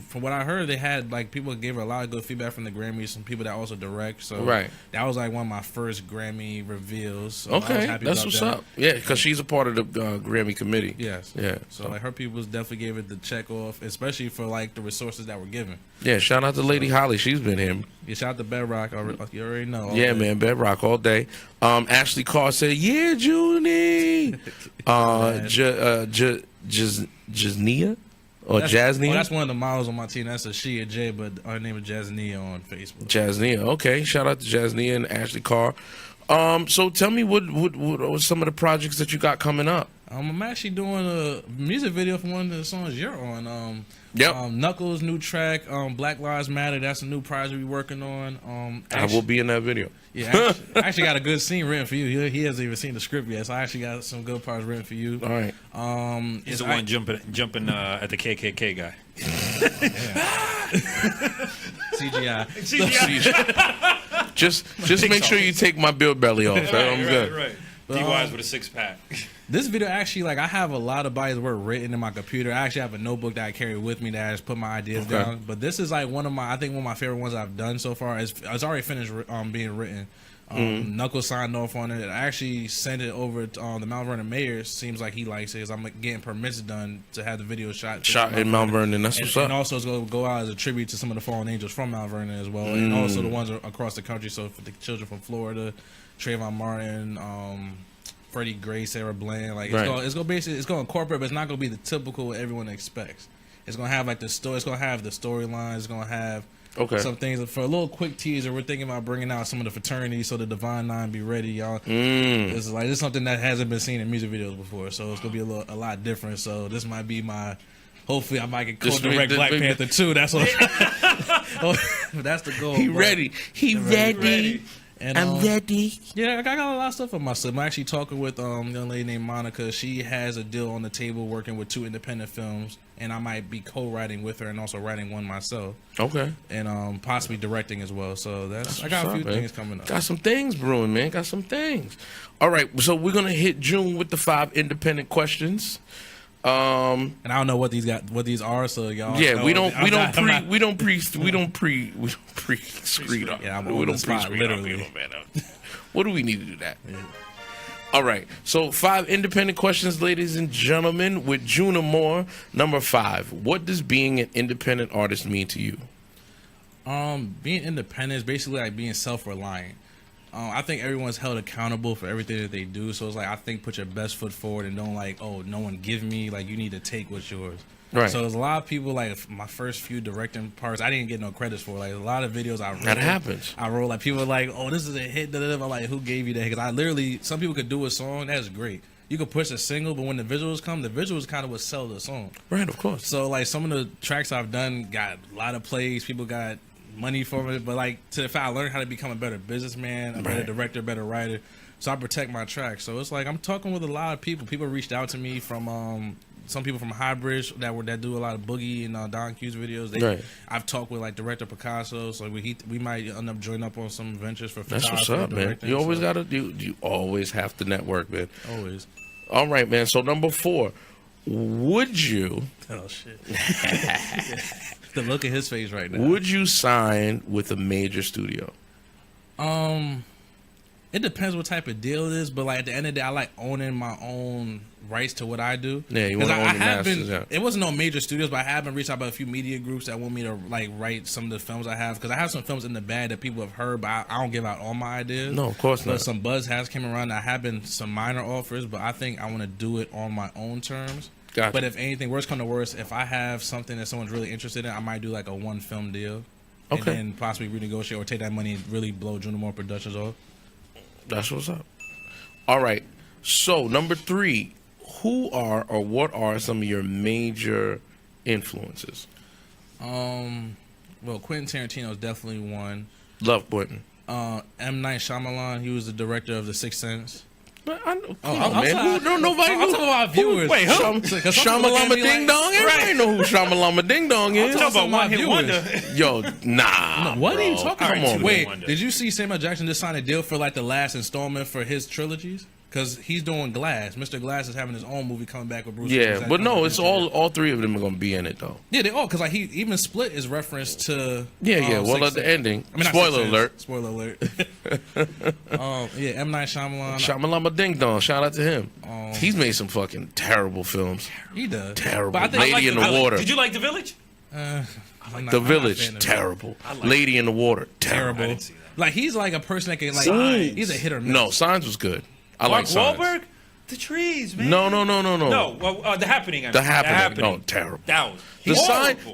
from what I heard, they had like people gave her a lot of good feedback from the Grammys. Some people that also direct. So that was like one of my first Grammy reveals. So okay, that's what's up. Yeah, because she's a part of the Grammy committee. Yes. Yeah. So like her people definitely gave it the check off, especially for like the resources that were given. Yeah. Shout out to Lady Holly. She's been here. Yeah. Shout out to Bedrock. You already know. Yeah, man. Bedrock all day. Ashley Carr said, "Yeah, Junie." Jaznia or Jaznia? Oh, that's one of the models on my team. That's a she, a J, but her name is Jaznia on Facebook. Jaznia, okay. Shout out to Jaznia and Ashley Carr. So tell me what are some of the projects that you got coming up? I'm actually doing a music video for one of the songs you're on. Yep. Knuckles' new track, Black Lives Matter. That's a new project we're working on. I will be in that video. Yeah, I actually got a good scene written for you. He hasn't even seen the script yet, so I actually got some good parts written for you. All right. He's the one jumping at the KKK guy. CGI. Just make sure you take my bill belly off. I'm good. Right. D.Wise with a 6-pack. This video actually, like, I have a lot of bodies work written in my computer. I actually have a notebook that I carry with me that I just put my ideas down. But this is like one of my favorite ones I've done so far. It's already finished being written. Knuckles signed off on it. I actually sent it over to the Mount Vernon mayor. Seems like he likes it. I'm getting permits done to have the video shot in Mount Vernon. That's what's up. And also it's going to go out as a tribute to some of the fallen angels from Mount Vernon as well, and also the ones across the country. So for the children from Florida, Trayvon Martin, Freddie Gray, Sarah Bland, like it's going to incorporate, but it's not going to be the typical what everyone expects. It's going to have like the story. It's going to have the storyline. It's going to have some things. For a little quick teaser, we're thinking about bringing out some of the fraternities so the Divine Nine be ready, y'all. This is something that hasn't been seen in music videos before, so it's gonna be a lot different. So this might be my. Hopefully, I might get co-direct Black Panther 2. That's what. That's the goal. He ready. He ready. And, I'm ready. Yeah, I got a lot of stuff on my sleeve. I'm actually talking with a young lady named Monica. She has a deal on the table working with 2 independent films, and I might be co-writing with her and also writing one myself. Okay. And possibly directing as well. So I got a few things coming up. Got some things brewing, man. Got some things. All right, so we're gonna hit June with the 5 independent questions. And I don't know what these are, so y'all. Yeah, we don't pre-screen up. Yeah, we don't pre-screen literally. What do we need to do that? Yeah. All right, so 5 independent questions, ladies and gentlemen, with June Amore. Number 5. What does being an independent artist mean to you? Being independent is basically like being self-reliant. I think everyone's held accountable for everything that they do. So it's like, I think put your best foot forward and don't like, oh, no one give me. Like, you need to take what's yours. Right. So there's a lot of people, like, my first few directing parts, I didn't get no credits for. Like, a lot of videos I wrote. That happens. I wrote, like, people are like, oh, this is a hit. I'm like, who gave you that? Because I literally, some people could do a song. That's great. You could push a single, but when the visuals come, the visuals kind of would sell the song. Right, of course. So, like, some of the tracks I've done got a lot of plays. People got money for it, but like to the fact I learned how to become a better businessman, a better director, better writer. So I protect my tracks. So it's like I'm talking with a lot of people. People reached out to me from some people from Highbridge that do a lot of Boogie and Don Q's videos. I've talked with like director Picasso, so we might end up joining up on some ventures for. That's what's up, man. You always gotta do. You always have to network, man. Always. All right, man. So number 4, would you? Oh shit. The look at his face right now. Would you sign with a major studio? It depends what type of deal it is, but like at the end of the day, I like owning my own rights to what I do. Yeah, you want to own the masters. It wasn't no major studios, but I have been reached out by a few media groups that want me to like write some of the films I have, because I have some films in the bag that people have heard, but I don't give out all my ideas. No, of course not. But some buzz has came around. I have been some minor offers, but I think I want to do it on my own terms. Gotcha. But if anything, worst come to worst, if I have something that someone's really interested in, I might do like a 1 film deal. and Okay. then possibly renegotiate or take that money and really blow June Amore Productions off. That's what's up. All right. So number 3, who are or what are some of your major influences? Well, Quentin Tarantino is definitely one. Love Quentin. M. Night Shyamalan, he was the director of The Sixth Sense. But I know, I'm man. talking- Nobody I'm knows. talking about viewers. Wait, Because some people look Shamalama at me Ding like- Dong? Everybody know who Shamalama Ding Dong is. Talk about my one hit viewers. wonder. Yo, nah. What bro. are you talking Come about? on, Wait, Wonder. did you see Samuel Jackson just signed a deal for like the last installment for his trilogies? Because he's doing Glass. Mr. Glass is having his own movie coming back with Bruce. Yeah, Willis. but no, it's all 3 of them are gonna be in it though. Yeah, they all because like he even Split is referenced to. Yeah. Well, Sixth at the Sense. ending, I mean, not spoiler Sixth Sense. alert. Spoiler alert. Yeah, M. Night Shyamalan. Shamalama Ding Dong. Shout out to him. He's made some fucking terrible films. He does. Terrible. But I think Lady in the Water. Did you like The Village? I'm not The a Village, fan of it. terrible. Lady in the Water, terrible. I didn't see that. Like he's like a person that can like Signs. he's a hit or miss. No, Signs was good. I Mark like Signs. Wahlberg? The trees, man. No. No, well, The Happening. I The mean. Happening. No, terrible. That was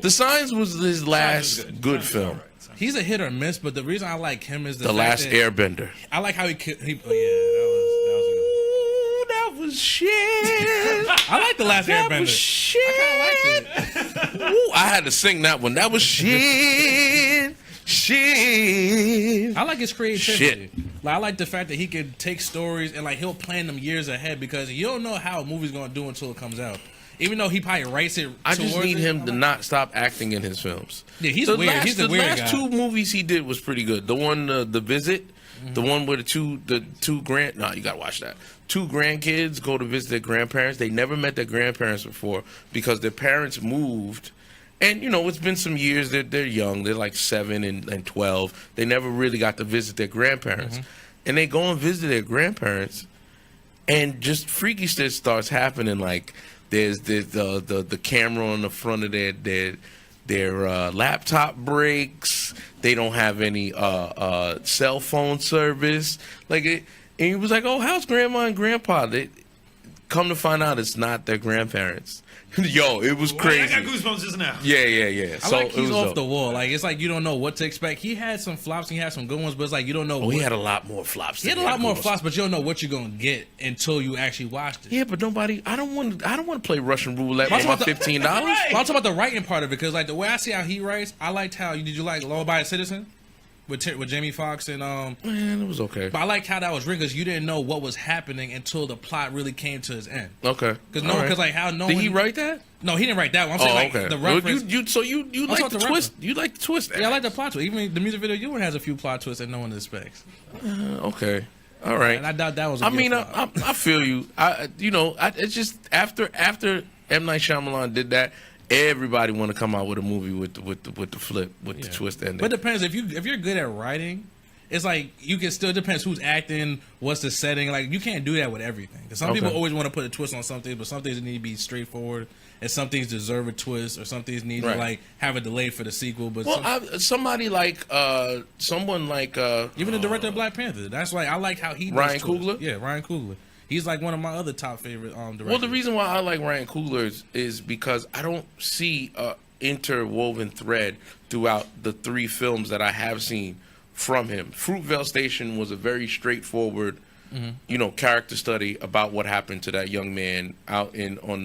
The Signs was his last good film. He's a hit or miss, but the reason I like him is The fact Last that Airbender. I like how he oh yeah, Ooh, that was shit. I like the Last That Airbender. was shit. I liked it. Ooh, I had to sing that one. That was shit. Shit. I like his creativity. Shit. Like I like the fact that he could take stories and like he'll plan them years ahead because you don't know how a movie's gonna do until it comes out. Even though he probably writes it. I just towards need it, him to not stop acting in his films. Yeah, he's weird. He's a weird The last guy. 2 movies he did was pretty good. The one, The Visit, the one where the two no, you gotta watch that. 2 grandkids go to visit their grandparents. They never met their grandparents before because their parents moved. And, you know, it's been some years. They're young. They're like 7 and 12. They never really got to visit their grandparents. And they go and visit their grandparents, and just freaky shit starts happening. Like, there's the camera on the front of their laptop breaks. They don't have any cell phone service. Like, and he was like, "Oh, how's grandma and grandpa?" They come to find out it's not their grandparents. Yo, it was crazy. I got goosebumps just now. Yeah. I So like it he's was off dope. the wall. Like it's like you don't know what to expect. He had some flops and he had some good ones, but it's like you don't know. Oh, he what, had a lot more flops. he had a lot more flops, but you don't know what you're gonna get until you actually watched it. Yeah, but nobody. I don't want to play Russian roulette I'm for my talking about $15. Well, I'm talking about the writing part of it because like the way I see how he writes, I liked how did you like Law Abiding Citizen with Jamie Foxx and Man, it was okay. But I liked how that was written because you didn't know what was happening until the plot really came to its end. Okay. Because All right. like how no Did one, he write that? No, he didn't write that one. I'm saying like okay. the Well, reference. you like talking the the twist. reference. You like the twist. Yeah, I like the plot twist. Even the music video you has a few plot twists that no one expects. Okay. All right. And I doubt that was. I mean, I feel you. It's just after M. Night Shyamalan did that, everybody want to come out with a movie with the flip with the twist ending. But it depends if you're good at writing. It's like you can still depends who's acting, what's the setting. Like you can't do that with everything. Because some people always want to put a twist on something, but some things need to be straightforward, and some things deserve a twist, or some things need to like have a delay for the sequel. But somebody like someone like even the director of Black Panther, that's like I like how he does Ryan twists. Coogler? Yeah, Ryan Coogler. He's like one of my other top favorite directors. Well, the reason why I like Ryan Coogler is because I don't see a interwoven thread throughout the 3 films that I have seen from him. Fruitvale Station was a very straightforward, character study about what happened to that young man out on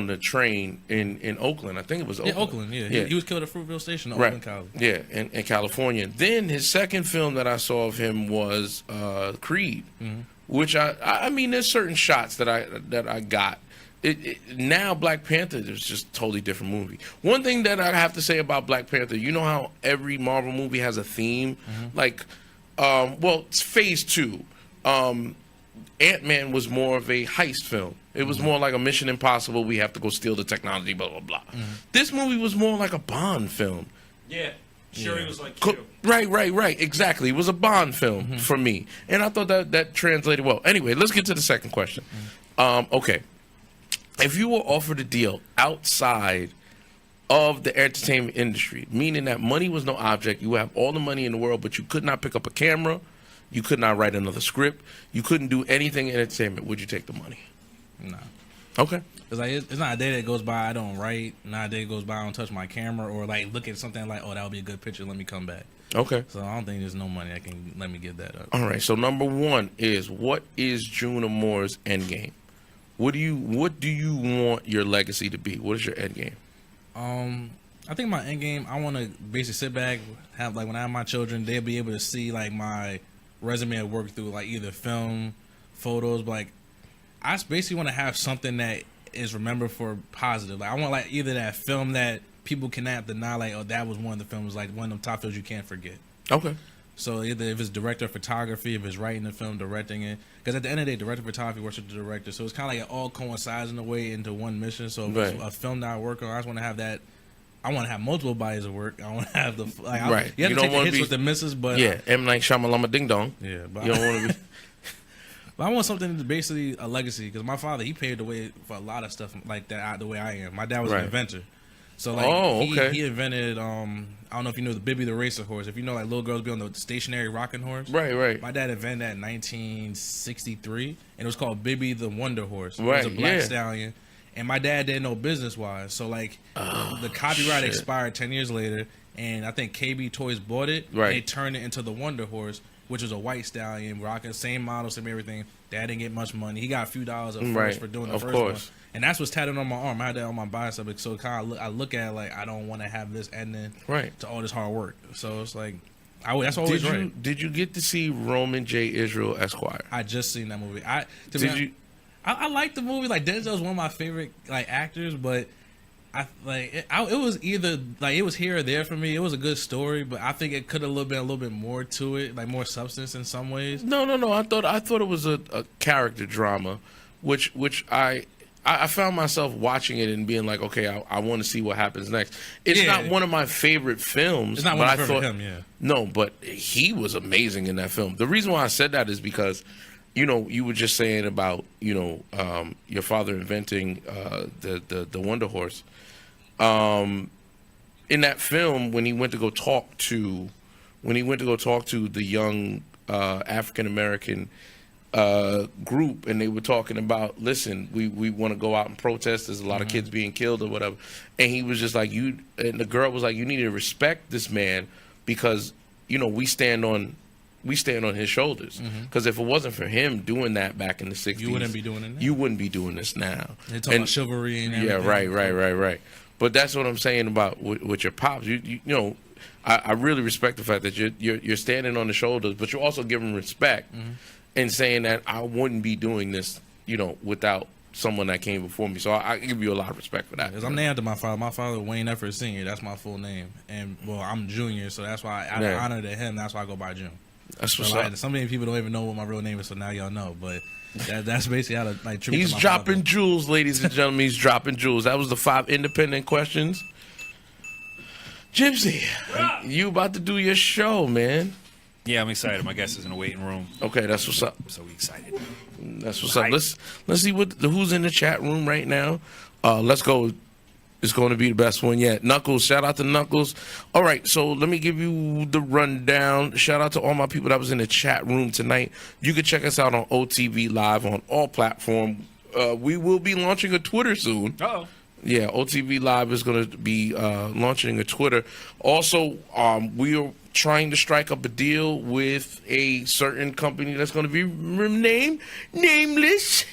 the train in Oakland. I think it was Oakland. Yeah, Oakland. Yeah. He was killed at Fruitvale Station, Oakland College. Yeah, in California. Then his second film that I saw of him was Creed, which I mean, there's certain shots that I got. Now Black Panther is just a totally different movie. One thing that I have to say about Black Panther, you know how every Marvel movie has a theme? Like, it's phase 2. Ant-Man was more of a heist film. It was more like a Mission Impossible, we have to go steal the technology, blah, blah, blah. This movie was more like a Bond film. Yeah. Shuri was like, Right, exactly. It was a Bond film for me. And I thought that translated well. Anyway, let's get to the second question. Okay. If you were offered a deal outside of the entertainment industry, meaning that money was no object, you have all the money in the world, but you could not pick up a camera, you could not write another script, you couldn't do anything in entertainment, would you take the money? No. Okay. It's like it's not a day that goes by I don't write. Not a day that goes by I don't touch my camera or like look at something like, oh, that would be a good picture. Let me come back. Okay. So I don't think there's no money that can let me give that up. All right. So number one is, what is June Amore's end game? What do you want your legacy to be? What is your end game? I think my end game, I want to basically sit back, have like when I have my children, they'll be able to see like my resume at work through like either film, photos, but like I basically want to have something that is remembered for positive. Like I want like either that film that people cannot deny, like, oh, that was one of the films, like one of them top films you can't forget. Okay. So either if it's director of photography, if it's writing the film, directing it, because at the end of the day, director of photography works with the director, so it's kind of like it all coincides in a way into one mission. So if it's a film that I work on, I just want to have that. I want to have multiple bodies of work. I want to have the like. Right. You have to take the hits with the misses, but yeah, M. Night Shyamalan ding dong. Yeah, but you don't want to be. But I want something that's basically a legacy, because my father, he paved the way for a lot of stuff like that the way I am. My dad was an inventor. So like he invented I don't know if you know the Bibby the racer horse. If you know, like little girls be on the stationary rocking horse. Right. My dad invented that in 1963, and it was called Bibby the Wonder Horse. Right. It was a black stallion, and my dad didn't know business wise. So like the copyright expired 10 years later, and I think KB Toys bought it. Right. And they turned it into the Wonder Horse, which was a white stallion, rocking same model, same everything. Dad didn't get much money. He got a few dollars at first for doing the first one. And that's what's tatted on my arm. I had that on my bicep. So I look at it like I don't want to have this ending to all this hard work. So it's like, that's always right. Did you get to see Roman J. Israel Esquire? I just seen that movie. I like the movie. Like Denzel's one of my favorite like actors, but it was either like it was here or there for me. It was a good story, but I think it could have been a little bit more to it, like more substance in some ways. No. I thought it was a character drama, which I found myself watching it and being like, okay, I want to see what happens next. It's not one of my favorite films. It's not one of my favorite films, No, but he was amazing in that film. The reason why I said that is because, you were just saying about, your father inventing the Wonder Horse. In that film, when he went to go talk to the young African American group, and they were talking about, listen, we want to go out and protest. There's a lot of kids being killed or whatever. And he was just like, and the girl was like, you need to respect this man because, we stand on his shoulders. Because if it wasn't for him doing that back in the 60s, you wouldn't be doing it now. You wouldn't be doing this now. They're talking about chivalry and everything. Yeah, right. But that's what I'm saying about with your pops. I really respect the fact that you're standing on the shoulders, but you're also giving respect and saying that I wouldn't be doing this, without someone that came before me. So I give you a lot of respect for that. Because I'm named after my father. My father, Wayne Efford Sr. That's my full name. And, well, I'm Junior, so that's why I honor to him. That's why I go by June. That's what's up. So many people don't even know what my real name is, so now y'all know. But that's basically how to tribute He's to my dropping father. jewels, ladies and gentlemen. He's dropping jewels. That was the 5 independent questions. Gypsy, you about to do your show, man. Yeah, I'm excited. My guest is in the waiting room. Okay, that's what's up. So excited. That's what's up. Let's see who's in the chat room right now. Let's go. It's going to be the best one yet. Knuckles, shout out to Knuckles. All right, so let me give you the rundown. Shout out to all my people that was in the chat room tonight. You can check us out on OTV Live on all platforms. We will be launching a Twitter soon. Uh-oh. Yeah, OTV Live is going to be launching a Twitter. Also, we are trying to strike up a deal with a certain company that's going to be nameless.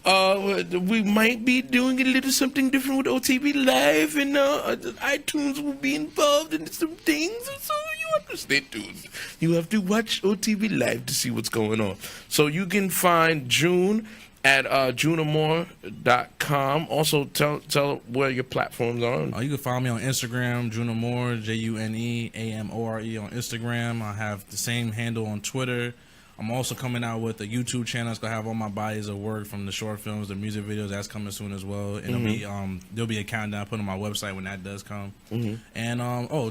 We might be doing a little something different with OTV Live, and iTunes will be involved in some things. So you have to stay tuned. You have to watch OTV Live to see what's going on. So you can find June at JuneAmore.com. Also, tell where your platforms are. You can follow me on Instagram, June Amore, JuneAmore on Instagram. I have the same handle on Twitter. I'm also coming out with a YouTube channel that's going to have all my bodies of work from the short films, the music videos. That's coming soon as well. And there'll be a countdown put on my website when that does come. And,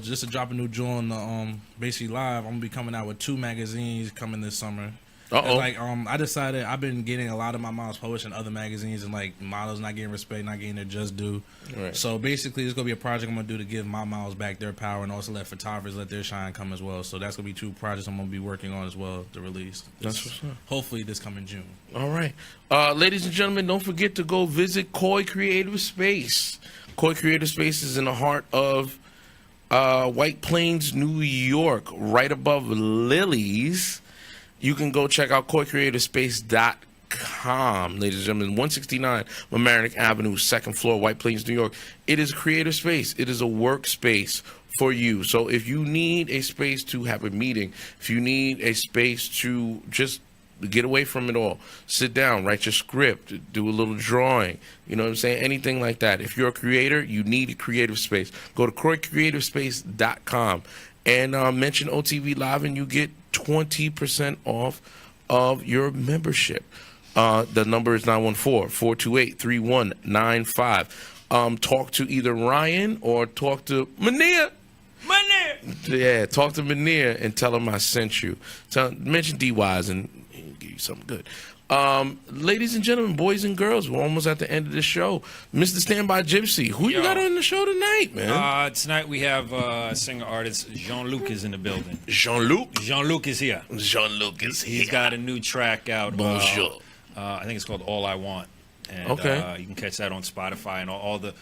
just to drop a new jewel on the basically live, I'm going to be coming out with 2 magazines coming this summer. Uh-oh. Like, I decided I've been getting a lot of my models published in other magazines, and like models not getting respect, not getting their just due. Right. So basically, it's gonna be a project I'm gonna do to give my models back their power, and also let photographers let their shine come as well. So that's gonna be 2 projects I'm gonna be working on as well to release. That's what's up. Hopefully this coming June. All right. Ladies and gentlemen, don't forget to go visit Koi Creative Space. Koi Creative Space is in the heart of White Plains, New York, right above Lily's. You can go check out KoiCreativeSpace.com, ladies and gentlemen. 169 Mamaroneck Avenue, 2nd floor, White Plains, New York. It is a creative space. It is a workspace for you. So if you need a space to have a meeting, if you need a space to just get away from it all, sit down, write your script, do a little drawing, you know what I'm saying? Anything like that. If you're a creator, you need a creative space. Go to KoiCreativeSpace.com and mention OTV Live, and you get 20% off of your membership. The number is 914-428-3195. Talk to either Ryan or talk to Manir. Yeah, talk to Manir and tell him I sent you. Mention D.Wise and he'll give you something good. Ladies and gentlemen, boys and girls, we're almost at the end of the show. Mr. Standby Gypsy, who you got on the show tonight, man? Tonight we have singer-artist Jean-Luc is in the building. Jean-Luc? Jean-Luc is here. Jean-Luc is here. He's got a new track out. Bonjour. I think it's called All I Want. And, okay. You can catch that on Spotify and all the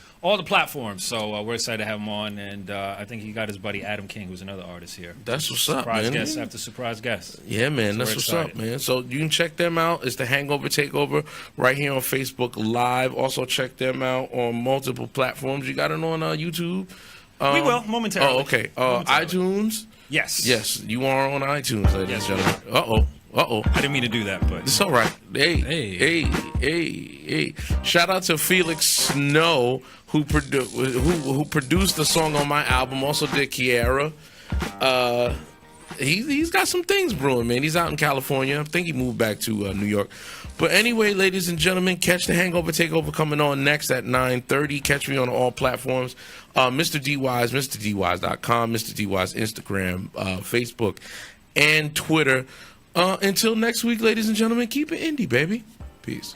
platforms. So we're excited to have him on, and I think he got his buddy Adam King, who's another artist here. That's what's up, man. Surprise guest after surprise guest. Yeah, man, So that's we're what's excited. up, man. So you can check them out. It's the Hangover Takeover right here on Facebook Live. Also check them out on multiple platforms. You got it on YouTube? We will, momentarily. Oh, okay. Momentarily. iTunes? Yes. Yes, you are on iTunes, ladies and gentlemen. Uh-oh. I didn't mean to do that, but It's all right. Hey. Shout out to Felix Snow, who produced the song on my album. Also did Kiara. He's got some things brewing, man. He's out in California. I think he moved back to New York. But anyway, ladies and gentlemen, catch the Hangover Takeover coming on next at 9:30. Catch me on all platforms. Mr. D.Wise, MrDWise.com, Mr. D.Wise Instagram, Facebook, and Twitter. Until next week, ladies and gentlemen, keep it indie, baby. Peace.